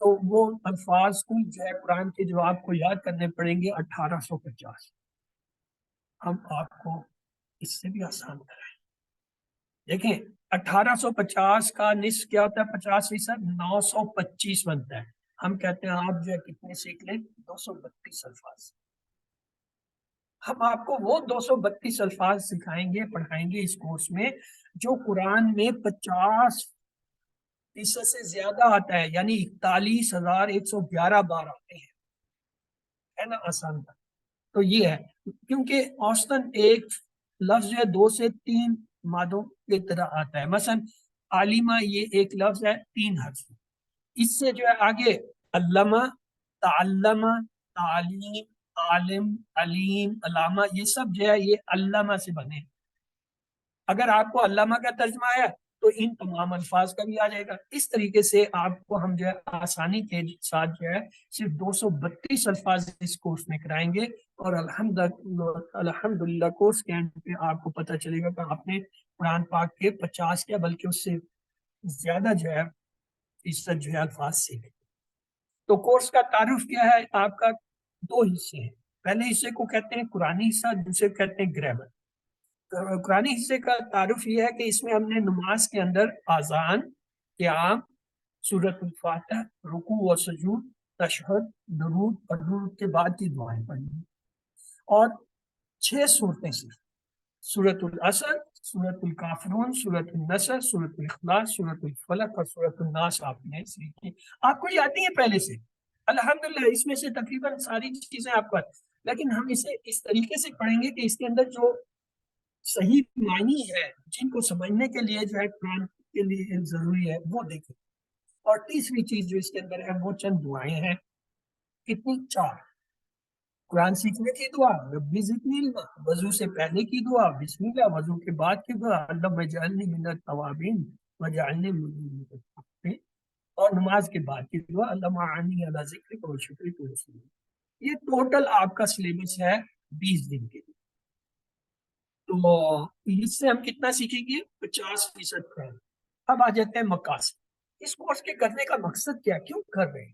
تو وہ الفاظ کل جو ہے قرآن کے جو آپ کو یاد کرنے پڑیں گے 1850. ہم آپ کو اس سے بھی آسان کرائیں. دیکھیں 1850 کا نصف کیا ہوتا ہے؟ 50%، 925 بنتا ہے. ہم کہتے ہیں آپ جو ہے کتنے سیکھ لیں؟ 232 الفاظ. ہم آپ کو وہ 232 الفاظ سکھائیں گے، پڑھائیں گے اس کورس میں جو قرآن میں 50% سے زیادہ آتا ہے، یعنی 41,111 بار آتے ہیں. ہے نا آسان تھا؟ تو یہ ہے، کیونکہ اوسطاً ایک لفظ جو ہے 2 سے 3 مادوں کی طرح آتا ہے. مثلا عالمہ یہ ایک لفظ ہے 3 حرف. اس سے جو ہے آگے علامہ، تعلمہ، تعلیم، عالم، علیم، علامہ، یہ سب جو ہے یہ علامہ سے بنے. اگر آپ کو علامہ کا ترجمہ آیا تو ان تمام الفاظ کا بھی آ جائے گا. اس طریقے سے آپ کو ہم جو ہے آسانی کے ساتھ جو ہے صرف 232 الفاظ اس کورس میں کرائیں گے، اور الحمدللہ کورس کے اینڈ پہ آپ کو پتہ چلے گا کہ آپ نے قرآن پاک کے 50 کیا بلکہ اس سے زیادہ جو ہے فیصد جو ہے الفاظ سیکھے. تو کورس کا تعارف کیا ہے آپ کا؟ 2 حصے ہیں. پہلے حصے کو کہتے ہیں قرآنی حصہ، دوسرے کو کہتے ہیں گرامر. قرآنی حصے کا تعارف یہ ہے کہ اس میں ہم نے نماز کے اندر آذان، قیام، سورۃ الفاتحہ، رکوع و سجود، تشہد، درود اور درود کے بعد کی دعائیں پڑھی، اور 6 صورتیں صرف: سورۃ العصر، سورۃ الکافرون، سورۃ النصر، سورۃ الاخلاص، سورۃ الفلق اور سورۃ الناس آپ نے سیکھی. آپ کو یاد نہیں ہے پہلے سے؟ الحمدللہ اس میں سے تقریباً ساری چیزیں آپ کو، لیکن ہم اسے اس طریقے سے پڑھیں گے کہ اس کے اندر جو صحیح معنی ہے، جن کو سمجھنے کے لیے جو ہے قرآن کے لیے ضروری ہے، وہ دیکھیں. اور تیسری چیز جو اس کے اندر ہے وہ چند دعائیں ہیں. کتنی؟ 4. قرآن سیکھنے کی دعا ربی زدنی علما، وضو سے پہلے کی دعا بسم اللہ، وضو کے بعد کی دعا اللہم اجعلنی من التوابین واجعلنی من المتطہرین، اور نماز کے بعد کی دعا اللہم اعنی علی ذکرک و شکرک و حسن. یہ ٹوٹل آپ کا سلیبس ہے 20 دن کے لیے. تو اس سے ہم کتنا سیکھیں گے؟ 50% کا. اب آ جاتے ہیں مقاصد. اس کورس کے کرنے کا مقصد کیا، کیوں کر رہے ہیں؟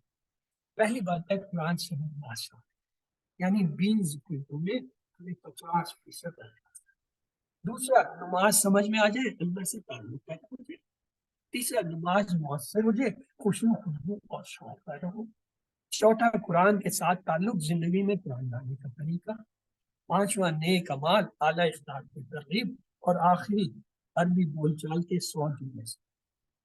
پہلی بات ہے قرآن سمجھنا آسان، یعنی 20 گھنٹوں میں ہمیں 50%. دوسرا، نماز سمجھ میں آ جائے، اللہ سے تعلق پیدا ہو جائے. تیسرا، نماز مؤثر ہو جائے، خشوع خضوع اور شوق پیدا ہو. چوتھا، قرآن کے ساتھ تعلق، زندگی میں قرآن لانے کا طریقہ. پانچواں، نیک اعمال، اعلیٰ اخلاق کی ترغیب. اور آخری، عربی بول چال کے 100 جملے سے.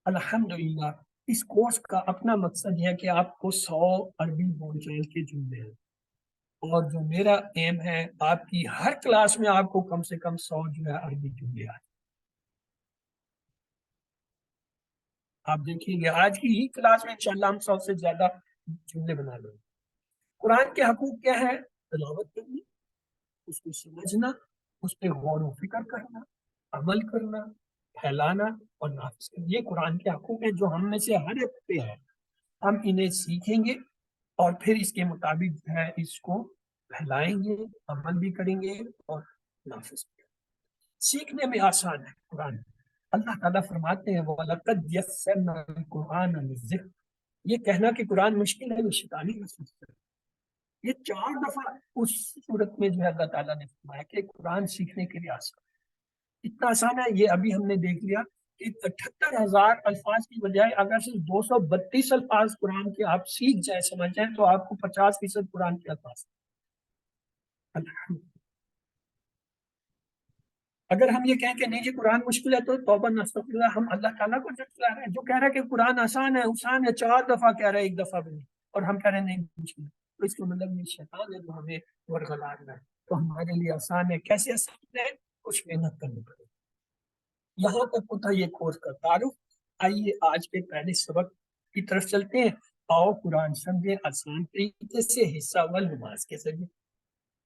الحمدللہ اس کورس کا اپنا مقصد ہے کہ آپ کو 100 عربی بول چال کے جملے ہیں، اور جو میرا ایم ہے آپ کی ہر کلاس میں آپ کو کم سے کم 100 جو ہے عربی جملے آئے. آپ دیکھیں گے آج کی ہی کلاس میں انشاءاللہ ہم 100 سے زیادہ جملے بنا لیں گے. قرآن کے حقوق کیا ہے؟ تلاوت کرنی، اس کو سمجھنا، اس پہ غور و فکر کرنا، عمل کرنا، پھیلانا اور نافذ کرنا. یہ قرآن کے حقوق ہیں جو ہم میں سے ہر ایک پہ ہے. ہم انہیں سیکھیں گے اور پھر اس کے مطابق جو ہے اس کو پھیلائیں گے، عمل بھی کریں گے اور نافذ بھی کریں گے۔ سیکھنے میں آسان ہے قرآن۔ اللہ تعالیٰ فرماتے ہیں وَلَقَدْ يَسَّرْنَا الْقُرْآنَ لِلذِّكْرِ، یہ کہنا کہ قرآن مشکل ہے یہ شیطانی وسوسہ ہے۔ یہ 4 دفعہ اس صورت میں جو ہے اللہ تعالیٰ نے فرمایا کہ قرآن سیکھنے کے لیے آسان ہے، اتنا آسان ہے۔ یہ ابھی ہم نے دیکھ لیا کہ 78,000 الفاظ کی بجائے اگر صرف 232 الفاظ قرآن کے آپ سیکھ جائیں، سمجھ جائیں، تو آپ کو 50% قرآن کے الفاظ۔ اگر ہم یہ کہیں کہ نہیں جی قرآن مشکل ہے تو توبہ نستغفر اللہ، ہم اللہ تعالیٰ کو جھٹلا رہے ہیں۔ جو کہہ رہا ہے کہ قرآن آسان ہے 4 دفعہ کہہ رہا ہے، 1 دفعہ بھی نہیں، اور ہم کہہ رہے ہیں نہیں مشکل ہے، تو اس کا مطلب یہ شیطان ہے جو ہمیں ورغلا رہا ہے۔ تو ہمارے لیے آسان ہے۔ کیسے آسان ہے؟ کچھ محنت کرنی پڑے گی۔ یہاں تک ہوتا یہ کورس کا تعارف۔ آئیے آج کے پہلے سبق کی طرف چلتے ہیں۔ آؤ قرآن سمجھیں آسان طریقے سے، حصہ و نماز کے ذریعے۔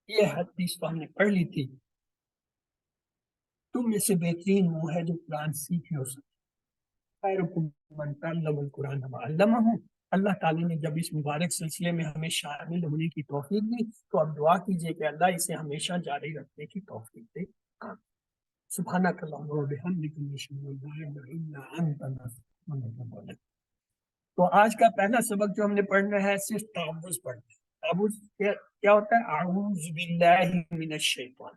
یہ حدیث تو ہم نے پڑھ لی تھی، تم میں سے بہترین وہ ہے جو قرآن سیکھے ہو سکے۔ خیرکم من تعلم القرآن وعلمہ۔ اللہ تعالیٰ نے جب اس مبارک سلسلے میں ہمیں شامل ہونے کی توفیق دی تو اب دعا کیجئے کہ اللہ اسے ہمیشہ جاری رکھنے کی توفیق دے۔ سبحانک اللہم و بحمدک نشہد ان لا الہ الا انت نستغفرک ونتوب الیک۔ تو آج کا پہلا سبق جو ہم نے پڑھنا ہے صرف تعوذ پڑھنا ہے۔ تعوذ کیا ہوتا ہے؟ اعوذ باللہ من الشیطان۔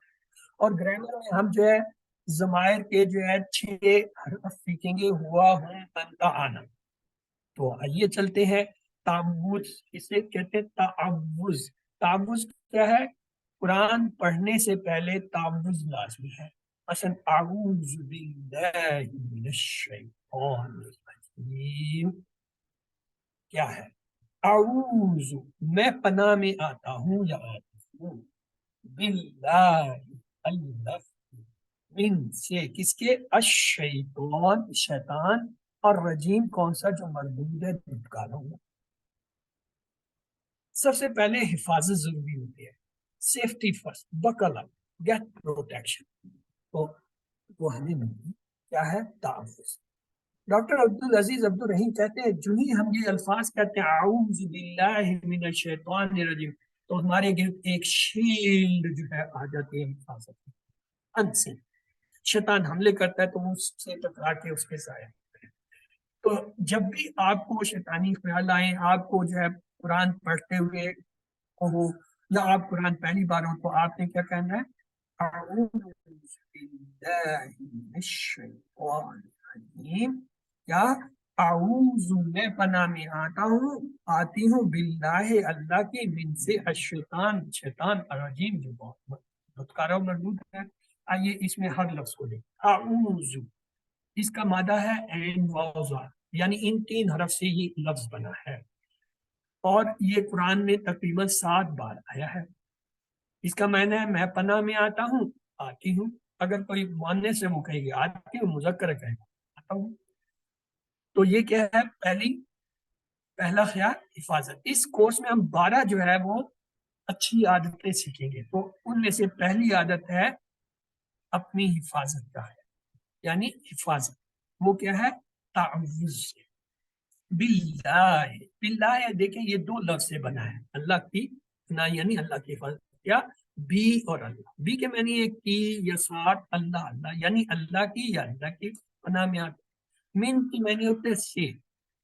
اور گرامر میں ہم جو ہے ضمائر کے جو ہے 6 حرف سیکھیں گے، ہوا، ہوں، انت، آنا۔ تو آئیے چلتے ہیں۔ تعوذ اسے کہتے ہیں تعوذ۔ تعوذ کیا ہے؟ قرآن پڑھنے سے پہلے تعوذ لازمی ہے۔ مثلا اعوذ باللہ من الشیطان الرجیم کیا ہے؟ اعوذ میں پناہ میں آتا ہوں یا آتی ہوں، باللہ اللہ من سے، کس کے؟ الشیطان شیطان، اور رجیم کون سا؟ جو مردود ہے، دھتکارا ہوا۔ سب سے پہلے حفاظت ضروری ہوتی ہے، سیفٹی فرسٹ، بکل اپ، گیٹ پروٹیکشن۔ تو وہ ہمیں ملی کیا ہے؟ تعوذ۔ ڈاکٹر عبدالعزیز عبدالرحیم کہتے ہیں جو ہی ہم یہ الفاظ کہتے ہیں اعوذ باللہ من الشیطان الرجیم، تو ہمارے گرد ایک شیلڈ جو ہے آ جاتی ہے حفاظت کی، ان سے۔ شیطان حملے کرتا ہے تو وہ اس سے ٹکرا کے اس کے ضائع ہوتے ہیں۔ تو جب بھی آپ کو شیطانی خیال آئے، آپ کو جو ہے قرآن پڑھتے ہوئے ہو یا آپ قرآن پہلی بار ہو، تو آپ نے کیا کہنا ہے؟ اعوذ باللہ من الشیطان الرجیم۔ کیا؟ اعوذ میں پناہ میں آتا ہوں، آتی ہوں، باللہ اللہ کی، من سے، الشیطان شیطان، الرجیم جو بہت دھتکارا و مردود ہے۔ آئیے اس میں ہر لفظ کو دیکھیں۔ اعوذ اس کا مادہ ہے عین واو زا، یعنی ان 3 حرف سے یہ لفظ بنا ہے، اور یہ قرآن میں تقریباً 7 بار آیا ہے۔ اس کا معنی ہے میں پناہ میں آتا ہوں، آتی ہوں۔ اگر کوئی ماننے سے وہ کہے گی آتی ہوں، مذکر کہے گا آتا ہوں۔ تو یہ کیا ہے؟ پہلا خیال حفاظت۔ اس کورس میں ہم 12 جو ہے وہ اچھی عادتیں سیکھیں گے، تو ان میں سے پہلی عادت ہے اپنی حفاظت کا ہے، یعنی حفاظت۔ وہ کیا ہے؟ تعوذ باللہ۔ باللہ دیکھیں یہ 2 لفظ سے بنا ہے، اللہ کی پناہ یعنی اللہ کی حفاظت، کیا؟ بی اور اللہ۔ بی کے معنی ہے کی یا ساتھ، اللہ اللہ یعنی اللہ کی یا اللہ کی پناہ میں آتا۔ من کی معنی ہوتے ہیں سے۔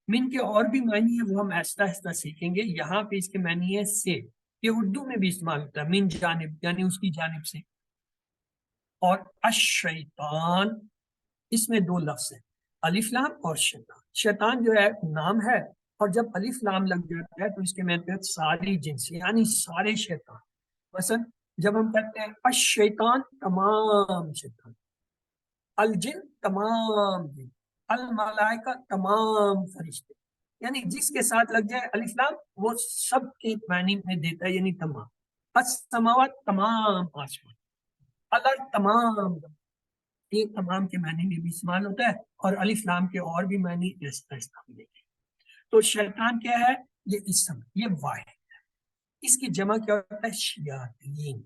من کے اور بھی معنی ہے وہ ہم آہستہ آہستہ سیکھیں گے۔ یہاں پہ اس کے معنی ہے سے، یہ اردو میں بھی استعمال ہوتا ہے، من جانب یعنی اس کی جانب سے۔ اور الشیطان اس میں 2 لفظ ہیں، الف لام اور شیطان۔ شیطان جو ہے نام ہے، اور جب الف لام لگ جاتا ہے تو اس کے مطلب ساری جنس یعنی سارے شیطان۔ مثلا جب ہم کہتے ہیں الشیطان تمام شیطان، الجن تمام جن، الملائکہ تمام فرشتے، یعنی جس کے ساتھ لگ جائے الف لام وہ سب کے معنی میں دیتا ہے، یعنی تمام۔ السماوات تمام آسمان، الارض تمام، یہ تمام کے معنی میں بھی استعمال ہوتا ہے، اور الف لام کے اور بھی معنی استعمال ہے۔ تو شیطان کیا ہے؟ یہ اسم، یہ واحد ہے۔ اس کی جمع کیا ہوتا ہے؟ شیاطین۔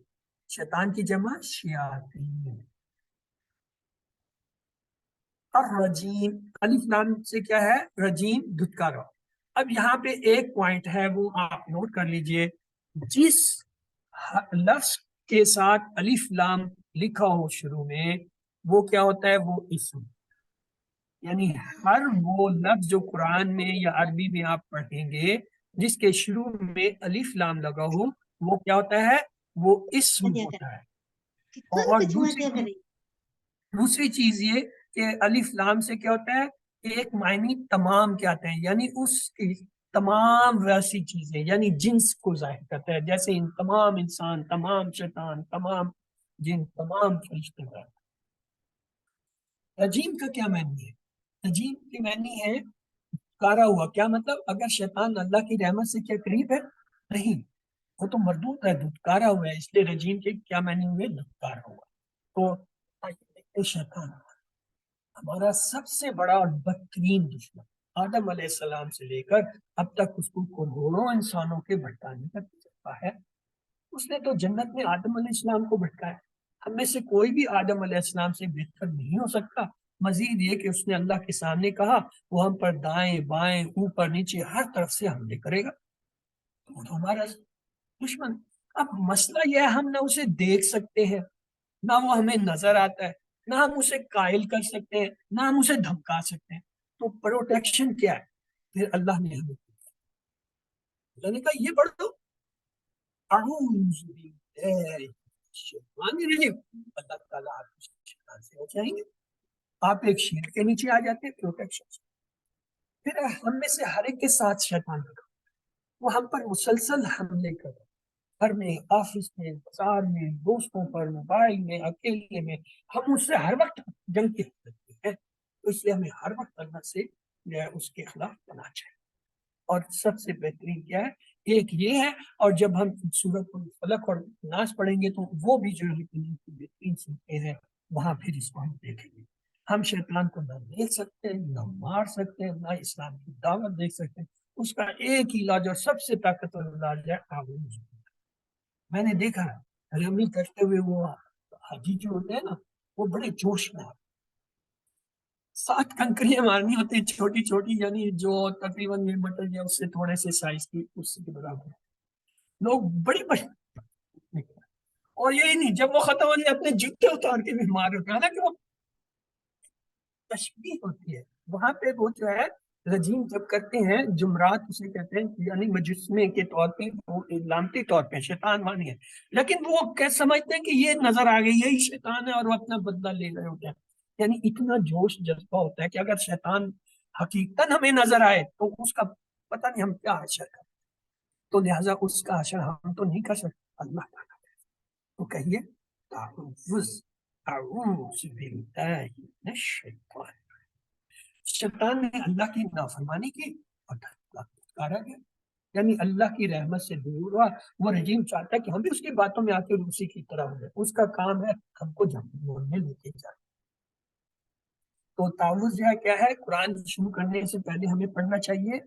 شیطان کی جمع شیاطین۔ الرجیم الف لام سے کیا ہے؟ رجیم دھتکارا، اب یہاں پہ ایک پوائنٹ ہے وہ آپ نوٹ کر لیجئے، جس لفظ کے ساتھ الف لام لکھا ہو شروع میں وہ کیا ہوتا ہے، وہ اسم، یعنی ہر وہ لفظ جو قرآن میں یا عربی میں آپ پڑھیں گے جس کے شروع میں الف لام لگا ہو وہ کیا ہوتا ہے، وہ اسم ہوتا ہے۔ اور دوسری چیز یہ کہ الف لام سے کیا ہوتا ہے، ایک معنی تمام کے آتے ہیں، یعنی اس کی تمام ویسی چیزیں، یعنی جنس کو ظاہر کرتا ہے، جیسے ان تمام انسان، تمام شیطان، تمام جن، تمام فرشتے۔ رجیم کا کیا معنی ہے؟ رجیم کی معنی ہے دھتکارا ہوا۔ کیا مطلب؟ اگر شیطان اللہ کی رحمت سے کیا قریب ہے؟ نہیں، وہ تو مردود ہے، دھتکارا ہوا ہے، اس لیے رجیم کے کیا معنی ہوئے؟ دھتکارا ہوا۔ تو شیطان ہمارا سب سے بڑا اور بدترین دشمن، آدم علیہ السلام سے لے کر اب تک اس کو کروڑوں انسانوں کے بھٹکانے کا تجربہ ہے۔ اس نے تو جنت میں آدم علیہ السلام کو بھٹکایا، ہم میں سے کوئی بھی آدم علیہ السلام سے بہتر نہیں ہو سکتا۔ مزید یہ کہ اس نے اللہ کے سامنے کہا وہ ہم پر دائیں بائیں اوپر نیچے ہر طرف سے حملے کرے گا، وہ تو ہمارا دشمن۔ اب مسئلہ یہ ہے ہم نہ اسے دیکھ سکتے ہیں، نہ وہ ہمیں نظر آتا ہے، نہ ہم اسے قائل کر سکتے ہیں، نہ ہم اسے دھمکا سکتے ہیں۔ تو پروٹیکشن کیا ہے؟ پھر اللہ نے ہمیں، اللہ نے کہا یہ پڑھ دو، اعوذ باللہ الشیطان الرجیم، اللہ تعالیٰ آپ کو شیطان سے بچائیں گے، آپ ایک شیر کے نیچے آ جاتے ہیں پروٹیکشن سے۔ پھر ہم میں سے ہر ایک کے ساتھ شیطان لگا، وہ ہم پر مسلسل حملے کر رہا ہے، گھر میں، آفس میں، بازار میں، دوستوں پر، موبائل میں، اکیلے میں، ہم اس سے ہر وقت جنگ کی حالت میں ہیں۔ تو اس لیے ہمیں ہر وقت اللہ سے اس کے خلاف بنا چاہیے۔ اور سب سے بہترین کیا ہے؟ ایک یہ ہے، اور جب ہم سورۃ الفلق اور ناس پڑھیں گے تو وہ بھی جو ہے بہترین سنتے ہیں، وہاں پھر اس کو ہم دیکھیں گے۔ ہم شیطان کو نہ دیکھ سکتے ہیں، نہ مار سکتے ہیں، نہ اسلام کی دعوت دیکھ سکتے ہیں۔ اس کا ایک ہی علاج اور سب سے طاقتور علاج ہے اعوذ۔ میں نے دیکھا رمی کرتے ہوئے وہ حاجی جو ہوتے ہیں نا، وہ بڑے جوش میں 7 کنکریاں مارنی ہوتی ہیں چھوٹی چھوٹی، یعنی جو تقریباً یہ مٹر یا اس سے تھوڑے سے سائز کی اس کے برابر لوگ بڑی بڑی، اور یہی نہیں، جب وہ ختم ہو جائے اپنے جوتے اتار کے بھی مار ہوتے ہیں نا، کہ وہ تشبیہ ہوتی ہے وہاں پہ۔ وہ جو ہے رجیم جب کرتے ہیں، جمرات اسے کہتے ہیں، یعنی مجسمے کے طور پہ، وہ علامتی طور پہ شیطان وانی ہے، لیکن وہ کیسے سمجھتے ہیں کہ یہ نظر آ گئی یہی شیطان ہے اور وہ اپنا بدلہ لے رہے ہوتے ہیں۔ یعنی اتنا جوش جذبہ ہوتا ہے کہ اگر شیطان حقیقتاً ہمیں نظر آئے تو اس کا پتہ نہیں ہم کیا حشر کریں، تو لہٰذا اس کا حشر ہم تو نہیں کر سکتے، اللہ تعالیٰ۔ تو کہیے تعوذ، اعوذ باللہ من الشیطان۔ شیطان نے اللہ کی نافرمانی کی اور دھتکارا گیا، یعنی اللہ کی رحمت سے دور ہوا۔ وہ رجیم چاہتا ہے کہ ہم بھی اس کی باتوں میں آ کے اسی کی طرح ہو جائے، اس کا کام ہے ہم کو جہنم میں لے کے جائے۔ تو تعوذ جو ہے کیا ہے؟ قرآن شروع کرنے سے پہلے ہمیں پڑھنا چاہیے۔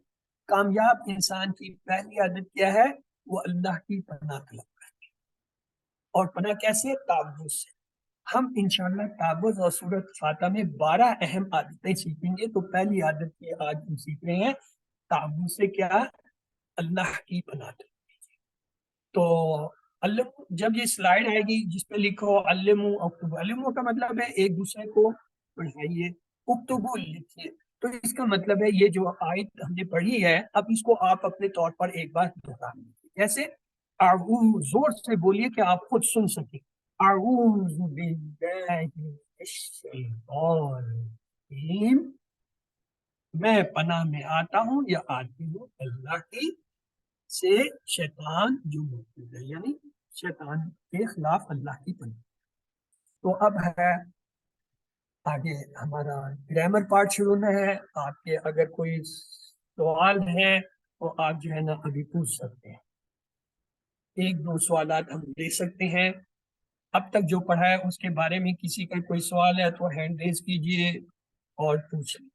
کامیاب انسان کی پہلی عادت کیا ہے؟ وہ اللہ کی پناہ طلب کرتی، اور پناہ کیسے؟ تعوذ سے۔ ہم انشاءاللہ تعوذ اور سورۃ فاتحہ میں 12 اہم عادتیں سیکھیں گے۔ تو پہلی عادت یہ آج ہم سیکھ رہے ہیں، تعوذ سے کیا؟ اللہ کی پناہ طلب۔ تو جب یہ سلائیڈ آئے گی جس پہ لکھو علمو اکتبو، علمو کا مطلب ہے ایک دوسرے کو پڑھائیے، اکتبو لکھیے۔ تو اس کا مطلب ہے یہ جو آیت ہم نے پڑھی ہے، اب اس کو آپ اپنے طور پر ایک بار دہرا لیجیے۔ کیسے؟ اعوذ، زور سے بولیے کہ آپ خود سن سکیں۔ اعوذ باللہ من الشیطان الرجیم، میں پناہ میں آتا ہوں یا آتی ہوں اللہ کی سے شیطان جو موجود ہے، یعنی شیطان کے خلاف اللہ کی پناہ۔ تو اب ہے آگے ہمارا گرامر پارٹ شروع میں ہے۔ آپ کے اگر کوئی سوال ہے تو آپ جو ہے نا ابھی پوچھ سکتے ہیں، 1-2 سوالات ہم لے سکتے ہیں۔ اب تک جو پڑھا ہے اس کے بارے میں کسی کا کوئی سوال ہے تو ہینڈ ریز کیجئے اور پوچھ لیجیے۔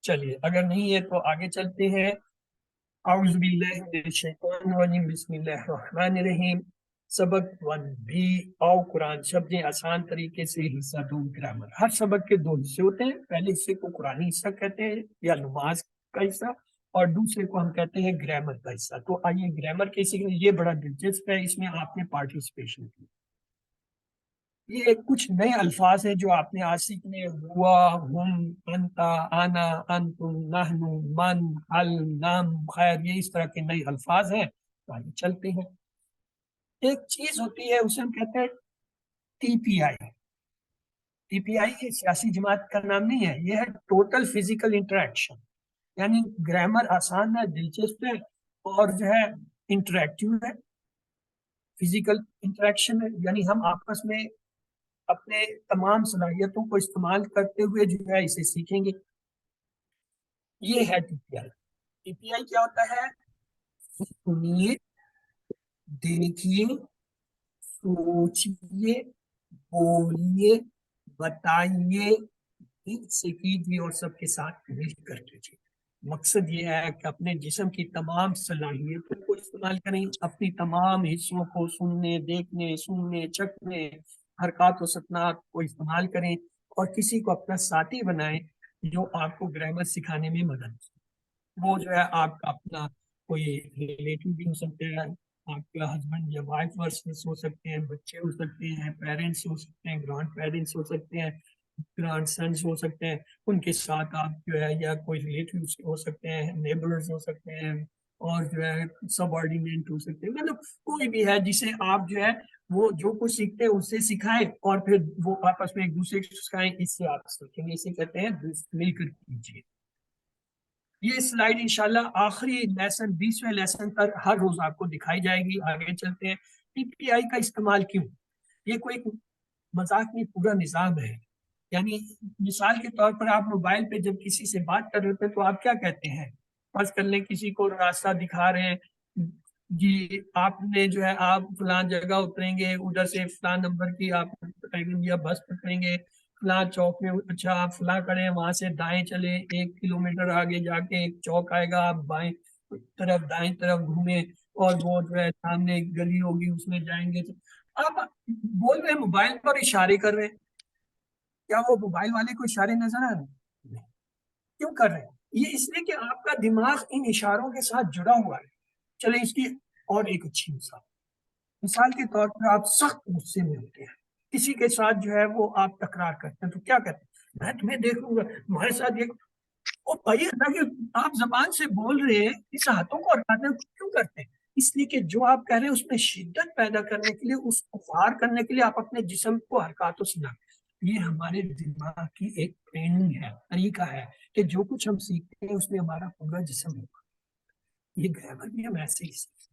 چلیے اگر نہیں ہے تو آگے چلتے ہیں۔ اعوذ باللہ من الشیطان الرجیم، بسم اللہ الرحمن الرحیم۔ سبق 1 بھی آؤ قرآن شبدیں آسان طریقے سے حصہ دو گرامر. ہر سبق کے دو حصے ہوتے ہیں. پہلے حصے کو قرآنی حصہ کہتے ہیں یا نماز کا حصہ, اور دوسرے کو ہم کہتے ہیں گرامر کا حصہ. تو آئیے گرامر کے حصے, یہ بڑا دلچسپ ہے, اس میں آپ نے پارٹیسپیشن کی. یہ کچھ نئے الفاظ ہیں جو آپ نے آج سیکھنے. ہوا, ہم, انتا, آنا, انتم, نحنو, من, حل, نام, خیر, یہ اس طرح کے نئے الفاظ ہیں. تو آئیے چلتے ہیں. ایک چیز ہوتی ہے اسے ہم کہتے ہیں ٹی پی آئی. ٹی پی آئی یہ سیاسی جماعت کا نام نہیں ہے, یہ ہے ٹوٹل فزیکل انٹریکشن. یعنی گرامر آسان ہے, دلچسپ ہے, اور جو ہے انٹریکٹیو ہے. فزیکل انٹریکشن ہے, یعنی ہم آپس میں اپنے تمام صلاحیتوں کو استعمال کرتے ہوئے جو ہے اسے سیکھیں گے. یہ ہے ٹی پی آئی. ٹی پی آئی کیا ہوتا ہے؟ سنیے, دیکھیے, سوچیے, بولیے, بتائیے, سے کیجیے اور سب کے ساتھ مل کر کیجیے. مقصد یہ ہے کہ اپنے جسم کی تمام صلاحیتوں کو استعمال کریں, اپنی تمام حصوں کو سننے, دیکھنے, سننے, چکھنے, حرکات و سکنات کو استعمال کریں, اور کسی کو اپنا ساتھی بنائیں جو آپ کو گرامر سکھانے میں مدد. وہ جو ہے آپ کا اپنا کوئی ریلیٹو بھی ہو سکتا ہے, آپ کا ہسبینڈ یا وائف ورس ہو سکتے ہیں, بچے ہو سکتے ہیں, پیرنٹس ہو سکتے ہیں, گرانڈ پیرنٹس ہو سکتے ہیں, گرانڈ سنس ہو سکتے ہیں, ان کے ساتھ آپ جو ہے, یا کوئی ریلیٹیوز ہو سکتے ہیں, نیبرز ہو سکتے ہیں, اور جو ہے سب آرڈیننٹ ہو سکتے ہیں. مطلب کوئی بھی ہے جسے آپ جو ہے وہ جو کچھ سیکھتے ہیں اس سے سکھائیں, اور پھر وہ آپس میں ایک دوسرے کو سکھائیں. اس سے آپ سیکھیں گے. اسے کہتے ہیں مل کر کیجیے. یہ سلائیڈ انشاءاللہ آخری لیسن 20ویں لیسن پر ہر روز آپ کو دکھائی جائے گی. آگے چلتے ہیں. ٹی پی آئی کا استعمال کیوں؟ یہ کوئی مذاق نہیں, پورا نظام ہے. یعنی مثال کے طور پر آپ موبائل پہ جب کسی سے بات کر رہے ہیں تو آپ کیا کہتے ہیں؟ فرض کر لیں کسی کو راستہ دکھا رہے ہیں, جی آپ نے جو ہے آپ فلان جگہ اتریں گے, ادھر سے فلان نمبر کی آپ یا بس پکڑیں گے, فلاں چوک میں, اچھا آپ فلاں کریں, وہاں سے دائیں چلیں, 1 کلومیٹر آگے جا کے ایک چوک آئے گا, آپ بائیں طرف دائیں طرف گھومیں, اور وہ جو ہے سامنے ایک گلی ہوگی اس میں جائیں گے. تو آپ بول رہے ہیں, موبائل پر اشارے کر رہے ہیں. کیا وہ موبائل والے کو اشارے نظر آ رہے ہیں؟ کیوں کر رہے ہیں؟ یہ اس لیے کہ آپ کا دماغ ان اشاروں کے ساتھ جڑا ہوا ہے. چلے اس کی اور ایک اچھی مثال کے طور پر آپ سخت غصے میں ہوتے ہیں, کسی کے ساتھ جو ہے وہ آپ تکرار کرتے ہیں, تو کیا کہتے ہیں؟ میں تمہیں دیکھوں گا, تمہارے ساتھ یہ. آپ زبان سے بول رہے ہیں, اس ہاتھوں کو ہٹانے کیوں کرتے ہیں؟ اس لیے کہ جو آپ کہہ رہے ہیں اس میں شدت پیدا کرنے کے لیے, اس کو فار کرنے کے لیے آپ اپنے جسم کو حرکات و سنا. یہ ہمارے دماغ کی ایک ٹریننگ ہے, طریقہ ہے کہ جو کچھ ہم سیکھتے ہیں اس میں ہمارا پورا جسم ہوگا. یہ گرامر بھی ہم ایسے ہی سیکھتے.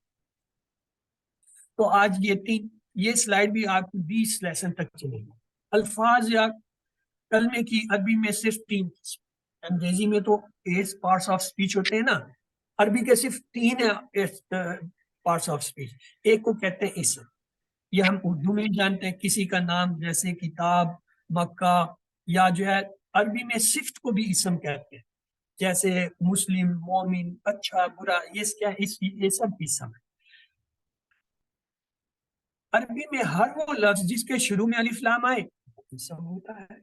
تو آج یہ سلائیڈ بھی آپ 20 لیسن تک چلے گی. الفاظ یا کلمے کی عربی میں صرف 3 قسم, انگریزی میں تو 8 پارٹس آف سپیچ ہوتے ہیں نا, عربی کے صرف 3 پارٹس آف سپیچ. ایک کو کہتے ہیں اسم, یہ ہم اردو میں جانتے ہیں, کسی کا نام جیسے کتاب, مکہ, یا جو ہے عربی میں صفت کو بھی اسم کہتے ہیں, جیسے مسلم, مومن, اچھا, برا, یہ سب اسم ہے. عربی میں ہر وہ لفظ جس کے شروع میں الف لام آئے اسم ہوتا ہے,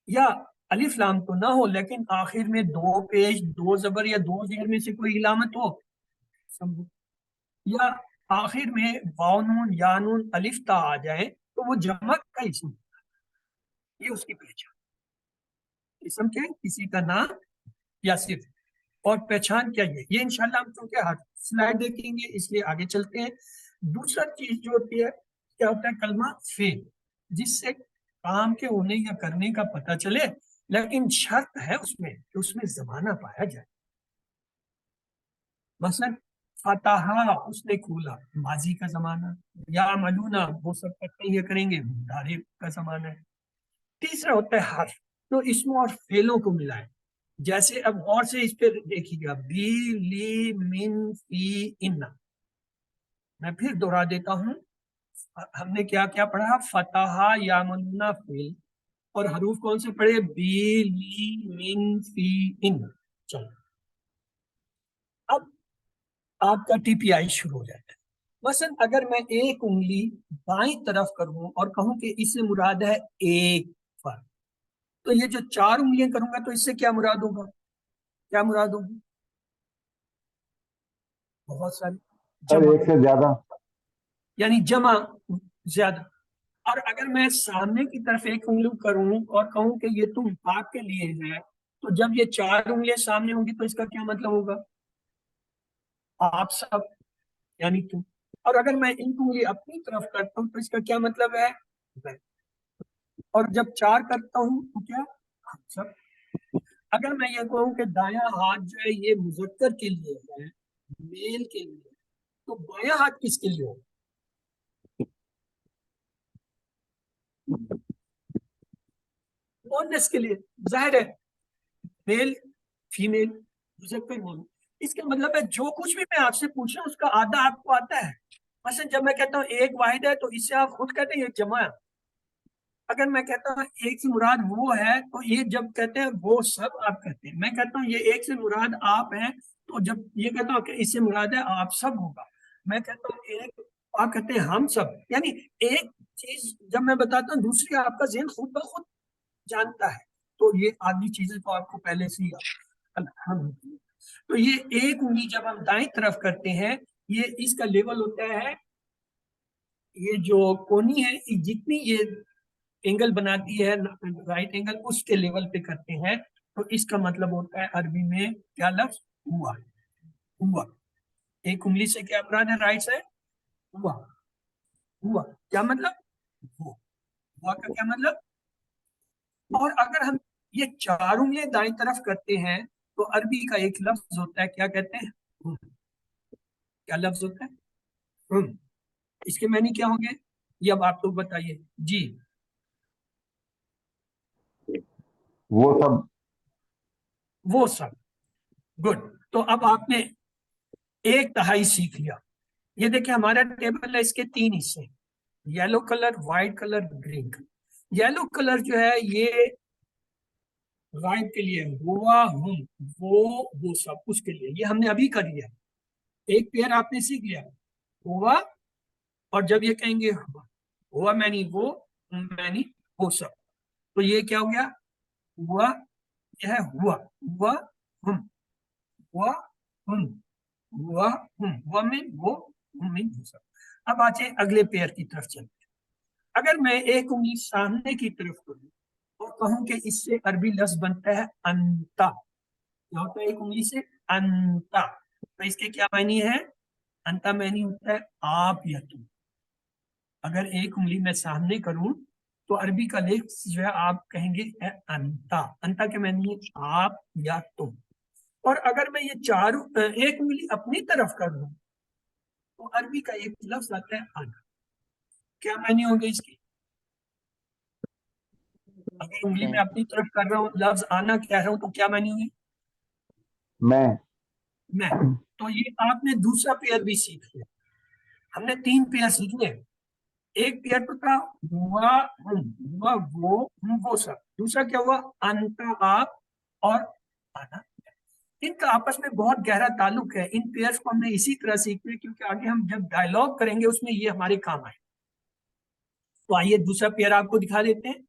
یا الف لام تو نہ ہو لیکن آخر میں 2 پیش, 2 زبر یا 2 زیر میں سے کوئی علامت ہو, یا آخر میں واو نون یا نون الف تا آ جائے تو وہ جمع کا اسم. یہ اس کی پہچان. اسم کیا ہے؟ کسی کا نام یا صرف. اور پہچان کیا یہ انشاءاللہ ہم چونکہ ہر سلائڈ دیکھیں گے اس لیے آگے چلتے ہیں. دوسرا چیز جو ہوتی ہے, کیا ہوتا ہے؟ کلمہ فعل, جس سے کام کے ہونے یا کرنے کا پتہ چلے, لیکن شرط ہے اس میں کہ اس میں زمانہ پایا جائے. مثلا فتحہ, اس نے کھولا, ماضی کا زمانہ. یا ملونا, وہ سب کرتے یہ کریں گے, مضارع کا زمانہ ہے. تیسرا ہوتا ہے حرف, تو اسموں اور فعلوں کو ملائے. جیسے اب غور سے اس پہ دیکھیے گا, بی, لی, من, فی, ان. میں پھر دوہرا دیتا ہوں, ہم نے کیا کیا پڑھا؟ فتحہ, یا ملونا, فعل, اور حروف کون سے پڑھے؟ بی, لی, من, فی, ان. چلو اب آپ کا ٹی پی آئی شروع ہو جاتا ہے. مثلا اگر میں ایک انگلی بائیں طرف کروں اور کہوں کہ اس سے مراد ہے ایک فرد، تو یہ جو 4 انگلیاں کروں گا تو اس سے کیا مراد ہوگا؟ کیا مراد ہوگی؟ بہت ساری، سر جمع، ایک سے زیادہ. یعنی جمع زیادہ. اور اگر میں سامنے کی طرف ایک انگلی کروں اور کہوں کہ یہ تم آپ کے لیے ہے، تو جب یہ 4 انگلیاں سامنے ہوں گی تو اس کا کیا مطلب ہوگا؟ آپ سب، یعنی تم. اور اگر میں ان انگلی اپنی طرف کرتا ہوں تو اس کا کیا مطلب ہے؟ میں. اور جب 4 کرتا ہوں تو کیا؟ ہم سب. اگر میں یہ کہوں کہ دایاں ہاتھ جو ہے یہ مذکر کے لیے ہے، میل کے لیے، تو بایاں ہاتھ کس کے لیے ہوگا؟ مؤنث کے لیے، ظاہر ہے، میل فیمیل مذکر مؤنث. اس کا مطلب ہے جو کچھ بھی میں آپ سے پوچھ رہا ہوں اس کا آدھا آپ کو آتا ہے. مثلا جب میں کہتا ہوں ایک واحد ہے تو اس سے آپ خود کہتے ہیں یہ جمع ہے. اگر میں کہتا ہوں ایک سے مراد وہ ہے تو یہ جب کہتے ہیں وہ سب آپ کہتے ہیں. میں کہتا ہوں یہ ایک سے مراد آپ ہیں تو جب یہ کہتا ہوں کہ اس سے مراد ہے آپ سب ہوگا. میں کہتا ہوں ایک، آپ کہتے ہیں ہم سب. یعنی ایک چیز جب میں بتاتا ہوں دوسری آپ کا ذہن خود بخود جانتا ہے. تو یہ آدھی چیزیں تو آپ کو پہلے سے ہی الحمدللہ. تو یہ ایک انگلی جب ہم دائیں طرف کرتے ہیں یہ اس کا لیول ہوتا ہے، یہ جو کونی ہے جتنی یہ اینگل بناتی ہے رائٹ اینگل اس کے لیول پہ کرتے ہیں تو اس کا مطلب ہوتا ہے عربی میں کیا لفظ؟ ہوا. ہوا. ایک انگلی سے کیا مراد ہے رائٹ سے؟ ہوا. ہوا کیا مطلب؟ ہوا کا کیا مطلب؟ اور اگر ہم یہ 4 انگلیاں دائیں طرف کرتے ہیں تو عربی کا ایک لفظ ہوتا ہے، کیا کہتے ہیں؟ کیا لفظ ہوتا ہے؟ اس کے معنی کیا ہوں گے یہ اب آپ لوگ بتائیے جی. وہ سب. وہ سب. گڈ. تو اب آپ نے 1/3 سیکھ لیا. یہ دیکھیں ہمارا ٹیبل ہے، اس کے 3 حصے، yellow colour, white colour, green colour. Yellow colour جو ہے یہ غائب کے لیے، ہوا ہم، وہ سب اس کے لیے، یہ ہم نے ابھی کر لیا. ایک پیئر آپ نے سیکھ لیا، ہوا، اور جب یہ کہیں گے ہوا معنی وہ، معنی وہ سب، تو یہ کیا ہو گیا؟ ہوا. یہ ہے ہوا، ہوا ہم، ہوا ہم، ہوا ہم، ہوا میں وہ، ہم میں وہ سب. اب آتے اگلے پیئر کی طرف چلتے ہیں. اگر میں ایک انگلی سامنے کی طرف کروں اور کہوں کہ اس سے عربی لفظ بنتا ہے انتا. کیا ہوتا ہے ایک انگلی سے؟ انتا. تو اس کے کیا معنی ہے؟ انتا معنی ہوتا ہے آپ یا تم. اگر ایک انگلی میں سامنے کروں تو عربی کا لفظ جو ہے آپ کہیں گے انتا. انتا کے معنی ہے آپ یا تم. اور اگر میں یہ ایک انگلی اپنی طرف کر دوں تو عربی کا ایک لفظ آتا ہے انا. کیا معنی ہوگا اس کی؟ اگر انگلی میں اپنی طرف کر رہا ہوں لفظ آنا کہہ رہا ہوں تو کیا معنی ہوگی؟ میں. تو یہ آپ نے دوسرا پیئر بھی سیکھ لیا. ہم نے 3 پیئر سیکھنے. ایک پیئر تو تھا ہوا ہم، ہوا وہ، ہم وہ سب. دوسرا کیا ہوا؟ انتا آپ اور آنا. ان کا آپس میں بہت گہرا تعلق ہے. ان پیئرز کو ہم نے اسی طرح سیکھنے کیونکہ آگے ہم جب ڈائلگ کریں گے اس میں یہ ہمارے کام آئے. تو آئیے دوسرا پیئر آپ کو دکھا دیتے ہیں.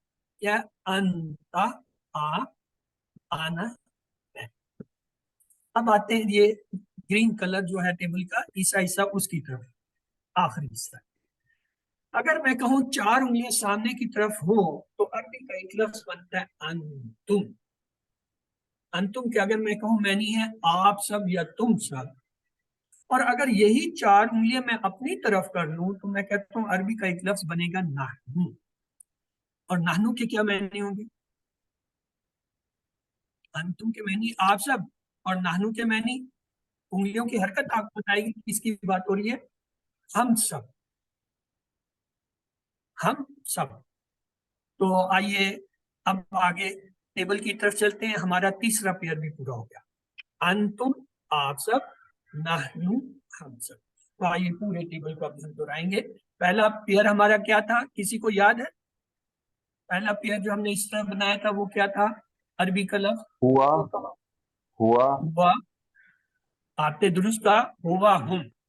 کیا؟ انتا آپ، آنا. اب آتے ہیں یہ گرین کلر جو ہے ٹیبل کا عیسا حصہ اس کی طرف، آخری حصہ. اگر میں کہوں 4 انگلیاں سامنے کی طرف ہو تو عربی کا ایک لفظ بنتا ہے انتم. انتم کے اگر میں کہوں معنی ہے آپ سب یا تم سب. اور اگر یہی 4 انگلیاں میں اپنی طرف کر لوں تو میں کہتا ہوں عربی کا ایک لفظ بنے گا نحنو. اور نحنو کے کیا معنی ہوں گے؟ انتم کے معنی آپ سب، اور نحنو کے معنی انگلیوں کی حرکت آپ کو بتائے گی کس کی بات ہو رہی ہے؟ ہم سب. ہم سب. تو آئیے اب آگے ٹیبل کی طرف چلتے ہیں. ہمارا تیسرا پیئر بھی پورا ہو گیا. انتم آپ سب، نحنو ہم سب. تو آئیے پورے ٹیبل کو اب ہم دہرائیں گے. پہلا پیئر ہمارا کیا تھا؟ کسی کو یاد ہے؟ پہلا پیئر جو ہم نے اس طرح بنایا تھا وہ کیا تھا؟ عربی کا لفظ ہوا. ہوا. ہوا. آپ نے درست کہا ہوا ہم.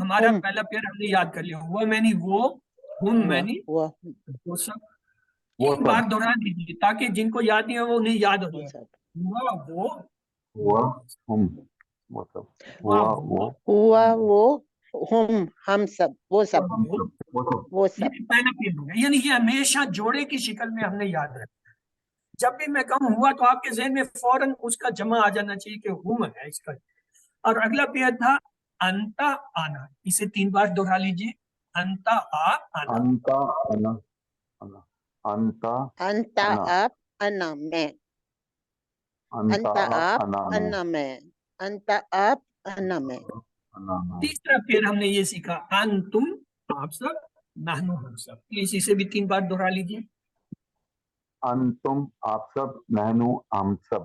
ہمارا، پہلا پیئر ہم نے یاد کر لیا. ہوا میں نہیں وہ، ہم میں نہیں وہ وہ سب. وہ تین بار سب دہرا دیجیے تاکہ جن کو یاد نہیں ہے وہ انہیں یاد ہو وہ جائے. سب ہوا وہ، ہوا ہم وہ سب ہوا ہوا وہ، وہ ہوا وہ ہم سب وہ سب ہم سب وہ سب وہ یہ سب پہلا پیئر ہو گیا. یعنی یہ ہمیشہ جوڑے کی شکل میں ہم نے یاد رکھنا. جب بھی میں کہوں ہوا تو آپ کے ذہن میں فوراً اس کا جمع آ جانا چاہیے کہ ہم ہے اس کا. اور اگلا پیئر تھا انتا آنا. اسے 3 بار دہرا لیجیے. انتا آنا. انتا انا انا انتا انتا انا آپ انا میں انتا انتا آپ انا میں انا میں انتا آپ انا میں انا میں تیسرا پھر ہم نے یہ سیکھا انتم آپ سب، نحنو ہم سب. اسی سے بھی 3 بار دہرا لیجیے. انتم آپ سب نحنو ہم سب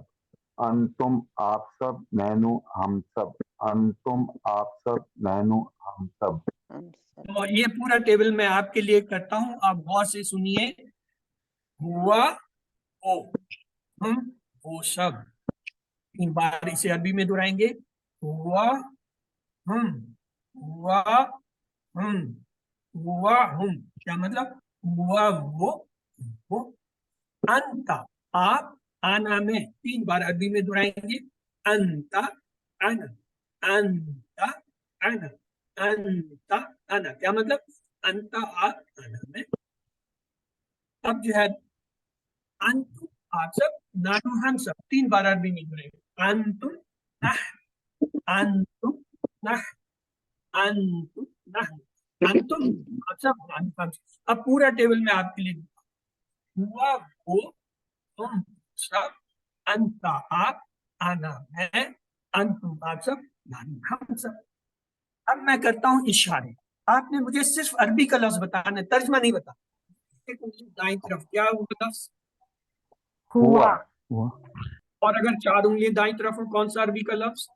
انتم آپ سب نحنو ہم سب انتم آپ سب نحنو ہم سب. ہم سب اور یہ پورا ٹیبل میں آپ کے لیے کرتا ہوں، آپ غور سے سنیے. ہوا وہ، ہم وہ سب. 3 بار اسے عربی میں دہرائیں گے. ہوا ہم، ہوا ہم، ہوا ہم. کیا مطلب؟ ہوا وہ. انتا آپ، آنا میں. 3 بار عربی میں دہرائیں گے. انتا انا، انتا انا، انتا انا. کیا مطلب؟ انتا آپ، انا میں. اب جو ہے انتم آپ سب، نحنو ہم سب. 3 بار عربی میں دہرائیں گے. انتم انتم انتم انتم آپ سب، نحنو ہم سب. اب پورا ٹیبل میں آپ کے لیے ہوا وہ، ہم سب، انتا آپ، انا میں، انتم آپ سب، نحنو ہم سب. اب میں کرتا ہوں اشارے. آپ نے مجھے صرف عربی کا لفظ بتانا ہے، ترجمہ نہیں بتا. دائیں طرف کیا ہوگا لفظ؟ ہوا اور اگر 4 انگلی دائیں طرف ہو کون سا عربی کا لفظ؟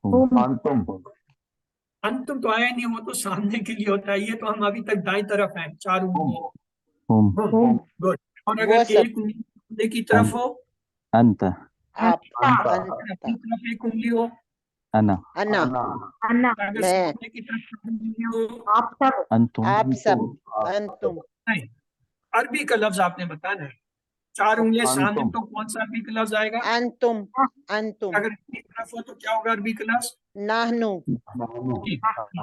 انتم انتم تو آیا نہیں، وہ تو سامنے کے لیے ہوتا ہے. یہ تو ہم ابھی تک دائیں طرف ہیں. 4 انگلی گڈ. اور اگر وہ سب ایک انگلی سامنے کی طرف ہو، أنت آپ انتا اپنی طرف ایک انگلی ہو، أنا انا انا اگر میں سامنے کی طرف ایک انگلی ہو. أنتم آپ سب آپ انتم نہیں، عربی کا لفظ آپ نے بتانا ہے. 4 انگلیاں سامنے انتم تو کون سا عربی کا لفظ آئے گا؟ انتم انتم اگر اپنی طرف ہو تو کیا ہوگا عربی کا لفظ؟ نحنو نحنو جی.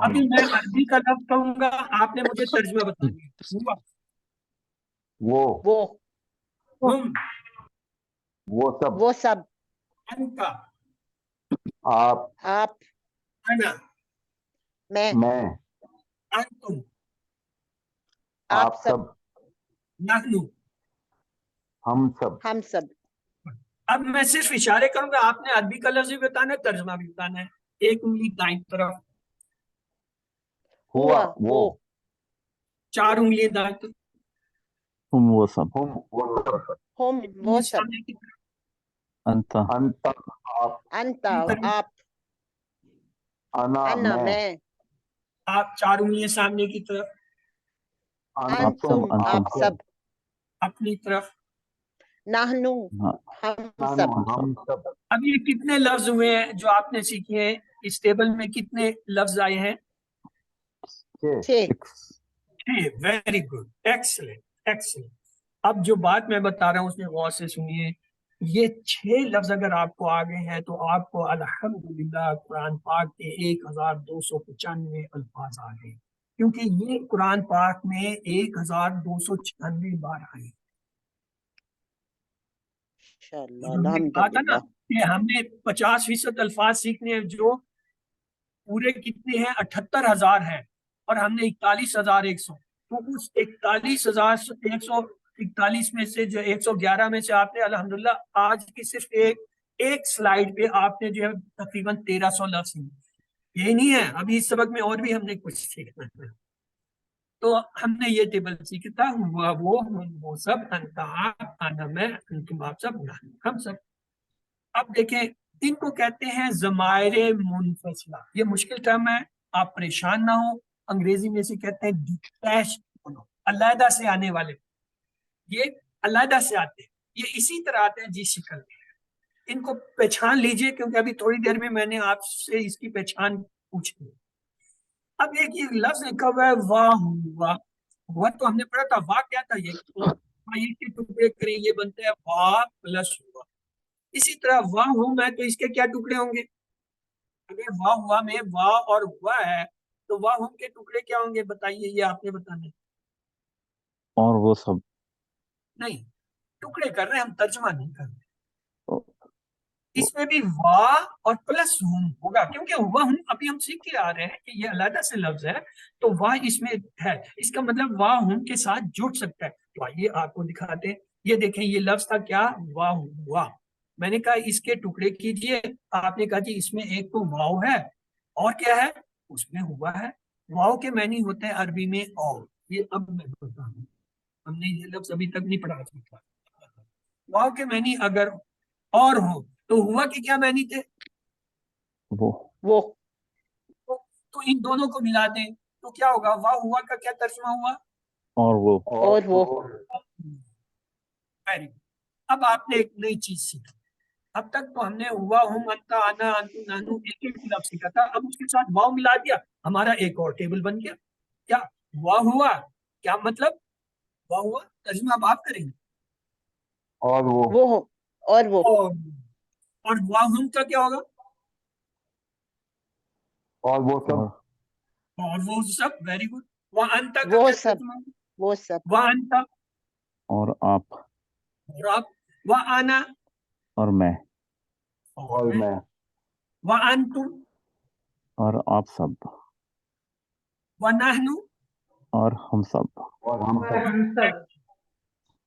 ابھی میں عربی کا لفظ کہوں گا، آپ نے مجھے ترجمہ بتانا ہے. ہوا وہ وہ ہم، وہ سب وہ سب انتا آپ آپ انا میں میں انتم آپ آپ سب سب نحنو. ہم سب. ہم سب اب میں صرف اشارے کروں گا، آپ نے عربی کا لفظ بھی بتانا ہے، ترجمہ بھی بتانا ہے. ایک انگلی دائیں طرف، ہوا وہ 4 انگلی دائیں طرف، هم وصب ہم وہ سب ہم ایک وہ انگلی سب سامنے کی طرف، أنت انتا آپ انتا آپ انا انا میں میں آپ 4 انگلیاں سامنے کی طرف، انتم أنتم. آپ سب اپنی طرف. نحنو ها. ہم سب ہم سب. اب یہ کتنے لفظ ہوئے ہیں جو آپ نے سیکھے ہیں؟ اس ٹیبل میں کتنے لفظ آئے ہیں؟ چھ 6 ویری گڈ، ایکسلنٹ ایکسلنٹ. اب جو بات میں بتا رہا ہوں اس میں غور سے سنیے. یہ 6 لفظ اگر آپ کو آ گئے ہیں تو آپ کو الحمدللہ قرآن پاک کے 1295 الفاظ آ گئے، کیونکہ یہ قرآن پاک میں 1296 بار آئے. انشاءاللہ ہم نے کہا تھا نا الحمدللہ کہ ہم نے 50% الفاظ سیکھنے ہیں جو پورے کتنے ہیں، 78,000 ہیں، اور ہم نے 41,100. تو اس 41,141 میں سے جو 111 میں سے آپ نے الحمدللہ آج کی صرف ایک سلائیڈ پہ آپ نے جو ہے تقریباً 1,300 لفظ سیکھے. یہ نہیں ہے، ابھی اس سبق میں اور بھی ہم نے کچھ سیکھنا ہے. تو ہم نے یہ ٹیبل سیکھا تھا، ہوا وہ سب، انت آپ، انا میں، انتم آپ سب، نحن ہم سب. اب دیکھیں ان کو کہتے ہیں ضمائر منفصلہ. یہ مشکل ٹرم ہے، آپ پریشان نہ ہو. انگریزی میں سے کہتے ہیں ڈیٹیچ، علیحدہ سے آنے والے. یہ علیحدہ سے آتے ہیں، یہ اسی طرح آتے ہیں جس شکل میں. ان کو پہچان لیجئے کیونکہ ابھی تھوڑی دیر میں میں نے آپ سے اس کی پہچان پوچھنی ہے۔ اب ایک یہ لفظ لکھا ہوا ہے واہ ہوا، ہوا تو ہم نے پڑھا تھا، واہ کیا تھا؟ یہ کے ٹکڑے کریں یہ بنتا ہے واہ پلس ہوا۔ اسی طرح واہ ہوں میں تو اس کے کیا ٹکڑے ہوں گے؟ اگر واہ ہوا میں واہ اور ہوا ہے تو واہ ہوں کے ٹکڑے کیا ہوں گے؟ بتائیے، یہ آپ نے بتانا ہے۔ اور وہ سب، نہیں، ٹکڑے کر رہے ہیں ہم، ترجمہ نہیں کر رہے۔ اس میں بھی واہ اور پلس ہوں ہوگا کیونکہ واہ ہوں ابھی ہم سیکھ کے آ رہے ہیں کہ یہ علیحدہ سے لفظ ہے، تو واہ اس میں ہے، اس کا مطلب واہ ہوں کے ساتھ جڑ سکتا ہے۔ تو آئیے آپ کو دکھاتے ہیں، یہ دیکھیں یہ لفظ تھا کیا؟ واہ ہوا۔ میں نے کہا اس کے ٹکڑے کیجئے، آپ نے کہا جی اس میں ایک تو واو ہے اور کیا ہے؟ اس میں ہوا ہے۔ واو کے معنی ہوتے ہیں عربی میں اور، یہ اب میں بتا ہوں، ہم نے یہ لفظ ابھی تک نہیں پڑھا تھا۔ واو کے معنی اگر اور ہو تو ہوا کے کیا معنی تھے؟ وہ تو ان دونوں کو ملا دیں تو کیا ہوگا؟ واہ ہوا کا کیا ترجمہ ہوا؟ اور وہ، اور وہ Very good۔ اب آپ نے ایک نئی چیز سیکھی۔ اب تک تو ہم نے ہوا ہوں انتا انا انتو نانو ایک ایک لفظ سیکھا تھا، اب اس کے ساتھ واو ملا دیا، ہمارا ایک اور ٹیبل بن گیا۔ کیا واہ ہوا؟ کیا مطلب؟ واہ ہوا ترجمہ اب آپ کریں گے۔ اور وہ ہو اور وہ اور واہ ہم کا کیا ہوگا؟ اور وہ سب اور وہ سب۔ Very good. وہ انتا کا وہ کیا سب ترجمہ ہوگا؟ وہ سب وہ انتا اور آپ، اور آپ، وہ آنا اور میں، اور میں وہ انتم اور آپ سب، وہ نحنو اور ہم سب۔ اور ہم سب۔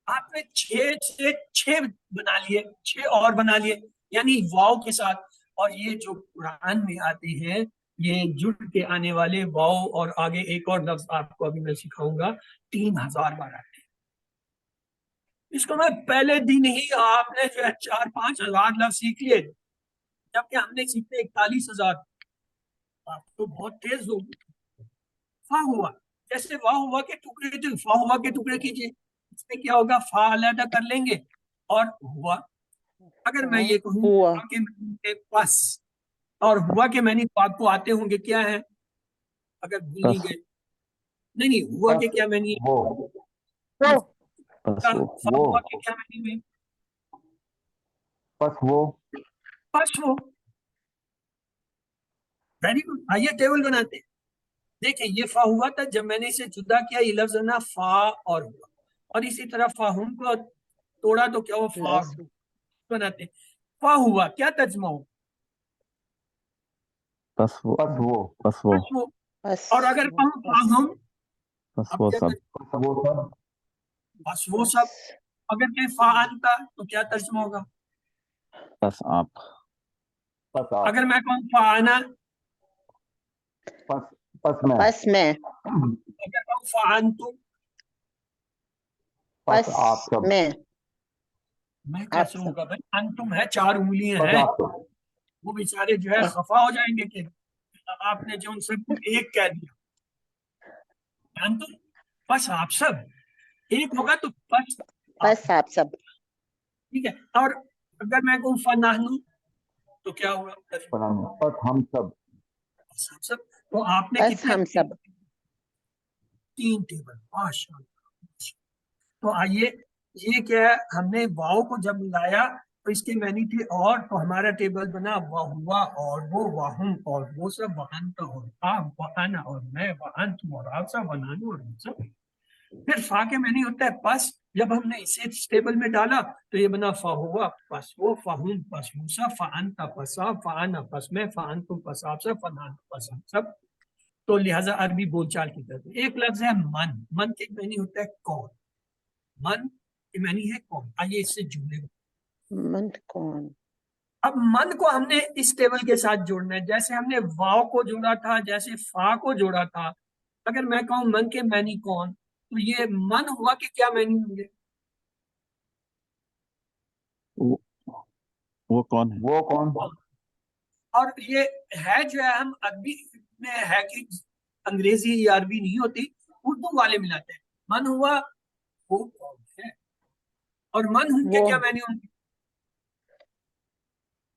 آپ نے چھ بنا لیے، چھ اور بنا لیے، یعنی واو کے ساتھ۔ اور یہ جو قرآن میں آتے ہیں یہ جڑ کے آنے والے واو، اور آگے ایک اور لفظ آپ کو ابھی میں سکھاؤں گا، 3000 بار آتے ہیں۔ اس کو میں پہلے دن ہی آپ نے جو ہے 4-5 ہزار لفظ سیکھ لیے، جبکہ ہم نے سیکھتے 41,000۔ آپ تو بہت تیز ہو گئے۔ فا ہوا، جیسے واہ ہوا کے ٹکڑے تھے، فا ہوا کے ٹکڑے کیجئے۔ اس میں کیا ہوگا؟ فا علیحدہ کر لیں گے اور ہوا۔ اگر میں یہ کہوں ہوا ہوا کے معنی ہے پس، اور ہوا کے معنی تو آپ کو آتے ہوں گے، کیا ہے اگر بھول نہیں بس گئے؟ نہیں، ہوا کے کیا معنی ہے؟ وہ بس وہ، فا وہ ہوا کے کیا معنی میں؟ بس وہ پس وہ۔ ویری گڈ، آئیے ٹیبل بناتے ہیں۔ دیکھیں یہ فا ہوا تھا، جب میں نے اسے جدا کیا یہ لفظ ہے نا فا اور ہوا، اور اسی طرح فا ہم کو توڑا تو کیا ہوا؟ فا بس بناتے ہیں۔ فا ہوا کیا ترجمہ ہو؟ بس وہ، بس وہ بس وہ، بس وہ۔ بس اور اگر کہوں فا ہم، بس اب وہ کیا سب، ترجمہ؟ بس وہ سب بس وہ سب۔ اگر کہ فا انتا تو کیا ترجمہ ہوگا؟ بس آپ، بس آپ اگر میں کہوں فا انا، بس میں بس میں اگر کہوں فا انتم، بس بس آپ سب میں آپ کیسے سب ہوگا بھائی؟ انتم ہے، 4 انگلیاں بس ہیں، آپ سب وہ بیچارے جو ہے خفا ہو جائیں گے کہ آپ نے جو ان سب کو ایک کہہ دیا۔ انتم بس آپ سب، ایک ہوگا تو بس آپ بس آپ سب ٹھیک ہے۔ اور اگر میں کہوں فنحنو تو کیا ہوگا؟ بس ہم سب بس آپ سب۔ تو آپ نے بس کتنے؟ ہم سب 3 ٹیبل، ماشاء اللہ۔ تو آئیے، یہ کیا ہے؟ ہم نے واؤ کو جب ملایا تو اس کے معنی تھے اور، تو ہمارا ٹیبل بنا واہ ہوا اور وہ، واہم اور وہ سب، وہنتا اور آپ، وہانا اور میں، وہنتم اور آپ سب، ونانو اور ہم سب۔ پھر فا کے معنی ہوتا ہے پس، جب ہم نے اسے اس ٹیبل میں ڈالا تو یہ بنا فا ہوا پس وہ، فہم پس موسا، فانتا پس آپ، فانا پس میں، فانتم پس آپ سب، فنان پس ہم سب۔ تو لہٰذا عربی بول چال کی طرف ایک لفظ ہے من۔ من کے معنی ہوتا ہے کون، من کے معنی ہے کون۔ آئیے اس سے جملے، من کون اب من کو ہم نے اس ٹیبل کے ساتھ جوڑنا ہے، جیسے ہم نے واو کو جوڑا تھا، جیسے فا کو جوڑا تھا۔ اگر میں کہوں من کے معنی کون، تو یہ من ہوا کہ کیا معنی ہوں گے؟ وہ کون ہے؟ وہ کون اور یہ ہے جو ہے، ہم عربی میں ہے کہ انگریزی یا عربی نہیں ہوتی، اردو والے ملاتے ہیں۔ من ہوا وہ کون ہے، اور من ہوں کے وہ کیا معنی ہوں گے؟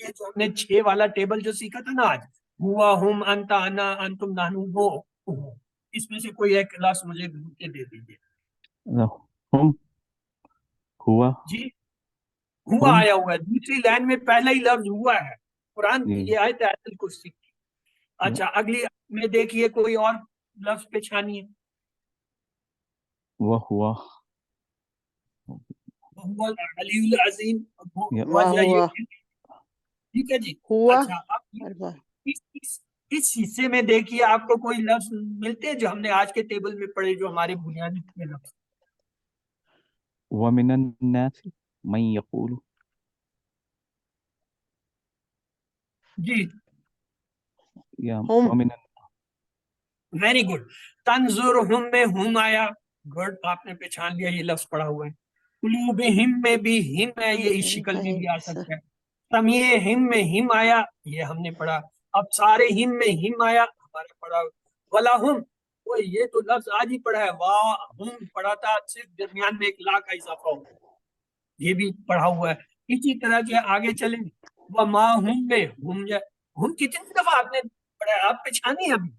یہ جو ہم نے 6 والا ٹیبل جو سیکھا تھا نا آج، ہوا، ہم، انتا، انا، انتم، نحنو، وہ، اس میں سے کوئی ایک لفظ مجھے ڈھونڈ کے دے دیجیے ہم ہوا جی۔ ہوا ہم آیا ہوا ہے دوسری لائن میں، پہلا ہی لفظ ہوا ہے، قرآن کی جی یہ آیت ہے آیت الکرسی کی۔ اچھا اگلی میں دیکھیے کوئی اور لفظ پہچانیے۔ وہ ہوا هو العلی العظیم، یا وجہ وهو یہ ٹھیک ہے جی۔ هو اچھا اب اس حصے میں دیکھیے آپ کو کوئی لفظ ملتے ہیں جو ہم نے آج کے ٹیبل میں پڑھے، جو ہمارے بنیادی لفظ؟ ومن الناس من يقول جی یا ہم ومن ویری گڈ۔ تنظرہم میں ہم آیا، گڈ، آپ نے پہچان لیا یہ لفظ پڑا ہوا ہے۔ قلوبہم میں بھی ہم ہے، یہ اس شکل میں بھی آ سکتا ہے۔ سمیعہم میں ہم آیا، یہ ہم نے پڑھا۔ اب سارے ہم میں ہم آیا، ہمارا پڑھا۔ ولاہم، وہ یہ تو لفظ آج ہی پڑھا ہے، واہ ہم پڑھا تھا، صرف درمیان میں ایک لا کا اضافہ ہو، یہ بھی پڑھا ہوا ہے۔ اسی طرح جو ہے آگے چلیں، وما ہم میں ہم کتنی دفعہ آپ نے پڑھا ہے، آپ پہچانی ابھی؟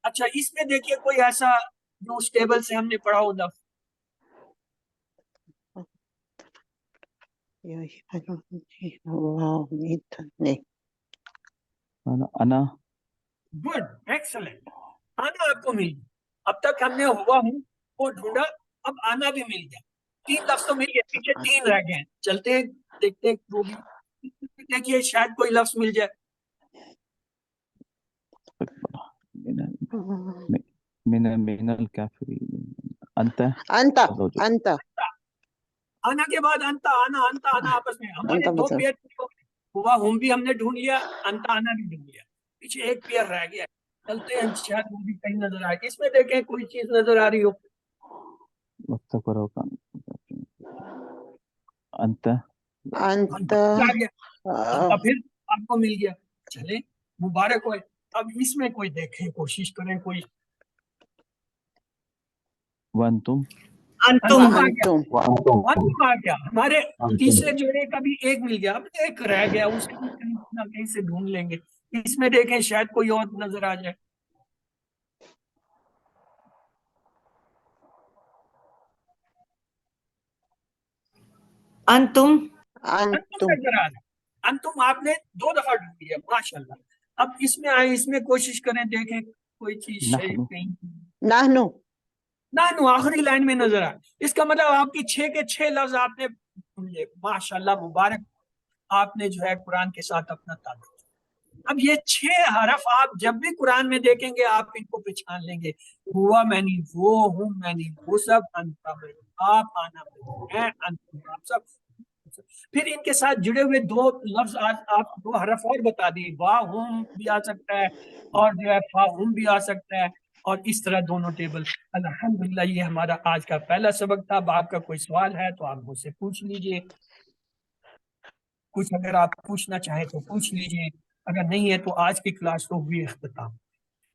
اچھا اس میں دیکھیے کوئی ایسا جو اس ٹیبل سے ہم نے پڑھا ہو لفظ۔ انا گڈ، ایکسلنٹ، آنا آپ کو مل گیا۔ اب تک ہم نے ہوا ہوں وہ ڈھونڈا، اب آنا بھی مل گیا۔ 3 لفظ تو مل گئے، پیچھے 3 رہ گئے ہیں، چلتے ہیں دیکھتے ہیں وہ بھی دیکھیے شاید کوئی لفظ مل جائے۔ من الکافرین انت انت وزوجک انت آنا کے بعد انتا، آنا آپس میں ہمارے انت 2 مطلب پیئر ہوا ہم بھی ہم نے ڈھونڈ لیا، انتا آنا بھی ڈھونڈ لیا، پیچھے ایک پیئر رہ گیا، چلتے ہیں شاید وہ بھی کہیں نظر آئے۔ اس میں دیکھیں کوئی چیز نظر آ رہی ہو؟ واستغفروا کان انت انت آ گیا، اب پھر آپ کو مل گیا، چلے مبارک ہوئے۔ اب اس میں کوئی دیکھیں، کوشش کریں کوئی۔ وانتم انتم آ گیا، انتم وانتم انتم آ گیا، ہمارے انتم تیسرے جوڑے کا بھی ایک مل گیا، اب ایک رہ گیا، اسے بھی کہیں نہ کہیں سے ڈھونڈ لیں گے۔ اس میں دیکھیں شاید کوئی اور نظر آ جائے۔ انتم انتم انتم نظر آ رہا ہے، انتم آپ نے 2 دفعہ ڈھونڈ لیا، ماشاءاللہ۔ اب اس میں آئے، اس میں کوشش کریں، دیکھیں کوئی چیز نحن کہیں نحنو نہ آخری لائن میں نظر آئے۔ اس کا مطلب آپ کی 6 کے 6 لفظ آپ نے ڈھونڈ لیے، ماشاءاللہ مبارک، آپ نے جو ہے قرآن کے ساتھ اپنا تعلق۔ اب یہ 6 حرف آپ جب بھی قرآن میں دیکھیں گے آپ ان کو پہچان لیں گے۔ ہوا میں نہیں، وہ ہوں میں نہیں، وہ سب، انتا میں، آپ، آنا میں، انتم آپ سب۔ پھر ان کے ساتھ جڑے ہوئے 2 لفظ آج آپ 2 حرف اور بتا دیے، وا ہم بھی آ سکتا ہے اور جو ہے فا ہم بھی آ سکتا ہے، اور اس طرح دونوں ٹیبل۔ الحمدللہ یہ ہمارا آج کا پہلا سبق تھا۔ اب آپ کا کوئی سوال ہے تو آپ مجھ سے پوچھ لیجئے، کچھ اگر آپ پوچھنا چاہیں تو پوچھ لیجئے، اگر نہیں ہے تو آج کی کلاس تو ہوئی اختتام۔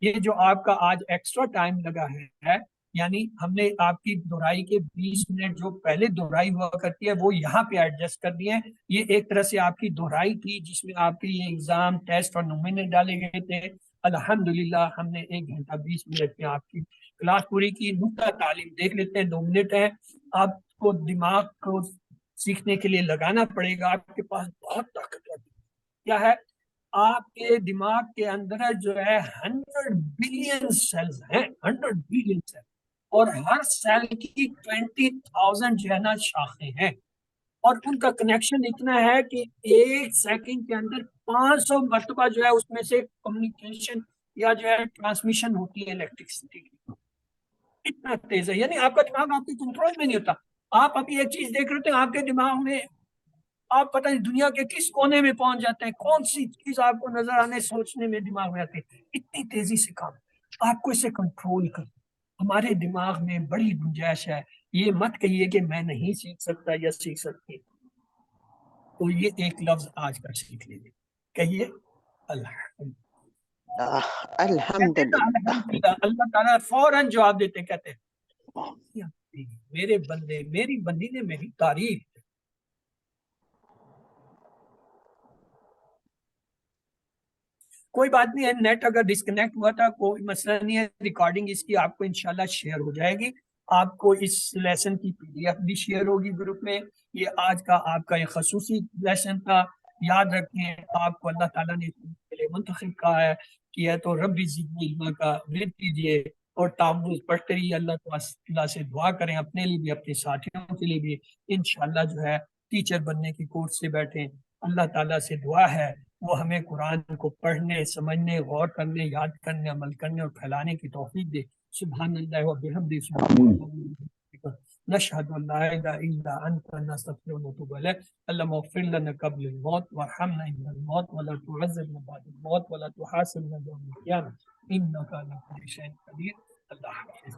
یہ جو آپ کا آج ایکسٹرا ٹائم لگا ہے، یعنی ہم نے آپ کی دہرائی کے 20 منٹ جو پہلے دہرائی ہوا کرتی ہے وہ یہاں پہ ایڈجسٹ کر دیے ہیں۔ یہ ایک طرح سے آپ کی دہرائی تھی جس میں آپ کے یہ ایگزام، ٹیسٹ اور نومینٹ ڈالے گئے تھے۔ الحمدللہ ہم نے 1 گھنٹہ 20 منٹ میں آپ کی کلاس پوری کی۔ نقطہ تعلیم دیکھ لیتے ہیں، 2 منٹ ہے، آپ کو دماغ کو سیکھنے کے لیے لگانا پڑے گا۔ آپ کے پاس بہت طاقت ہے، کیا ہے؟ آپ کے دماغ کے اندر جو ہے 100 بلین سیلز ہیں، 100 بلین سیل، اور ہر سیل کی 20,000 جو ہے نا شاخیں ہیں، اور ان کا کنیکشن اتنا ہے کہ 1 سیکنڈ کے اندر 500 مرتبہ جو ہے اس میں سے کمیونیکیشن یا جو ہے ٹرانسمیشن ہوتی ہے الیکٹرسٹی کی۔ اتنا تیز ہے، یعنی آپ کا دماغ آپ کے کنٹرول میں نہیں ہوتا۔ آپ ابھی ایک چیز دیکھ رہے ہیں، آپ کے دماغ میں آپ پتہ نہیں دنیا کے کس کونے میں پہنچ جاتے ہیں، کون سی چیز آپ کو نظر آنے سوچنے میں دماغ میں آتی ہے، اتنی تیزی سے کام آپ کو اسے کنٹرول کر۔ ہمارے دماغ میں بڑی گنجائش ہے، یہ مت کہیے کہ میں نہیں سیکھ سکتا یا سیکھ سکتی۔ تو یہ ایک لفظ آج کا سیکھ لیجیے، کہیے الحمدللہ۔ الحمدللہ۔ الحمدللہ، اللہ تعالیٰ فوراً جواب دیتے، کہتے ہیں میرے بندے، میری بندی نے میری تعریف۔ کوئی بات نہیں ہے, نیٹ اگر ڈسکنیکٹ ہوا تھا کوئی مسئلہ نہیں ہے, ریکارڈنگ اس کی آپ کو انشاءاللہ شیئر ہو جائے گی. آپ کو اس لیسن کی PDF بھی شیئر ہوگی گروپ میں. یہ آج کا آپ کا ایک خصوصی لیسن تھا. یاد رکھیں آپ کو اللہ تعالیٰ نے کے لیے منتخب کیا ہے, تو ربی زدنی علما کا ورد کیجیے اور تعوذ پڑھتے رہیے. اللہ تعالیٰ سے دعا کریں اپنے لیے بھی اپنے ساتھیوں کے لیے بھی. انشاءاللہ جو ہے ٹیچر بننے کی کورس سے بیٹھیں. اللہ تعالیٰ سے دعا ہے وہ ہمیں قرآن کو پڑھنے, سمجھنے, غور کرنے, یاد کرنے, عمل کرنے اور پھیلانے کی توفیق دے. سبحان اللہ و بحمدہ, سبحان اللہ, نشہد ان لا الہ الا انت, نستغفرک و نتوب الیک. اللہم اغفر لنا قبل الموت وارحمنا عند الموت ولا تعذبنا بعد الموت ولا تحاسبنا یوم القیامہ انک علی کل شیء قدیر. اللہ حافظ.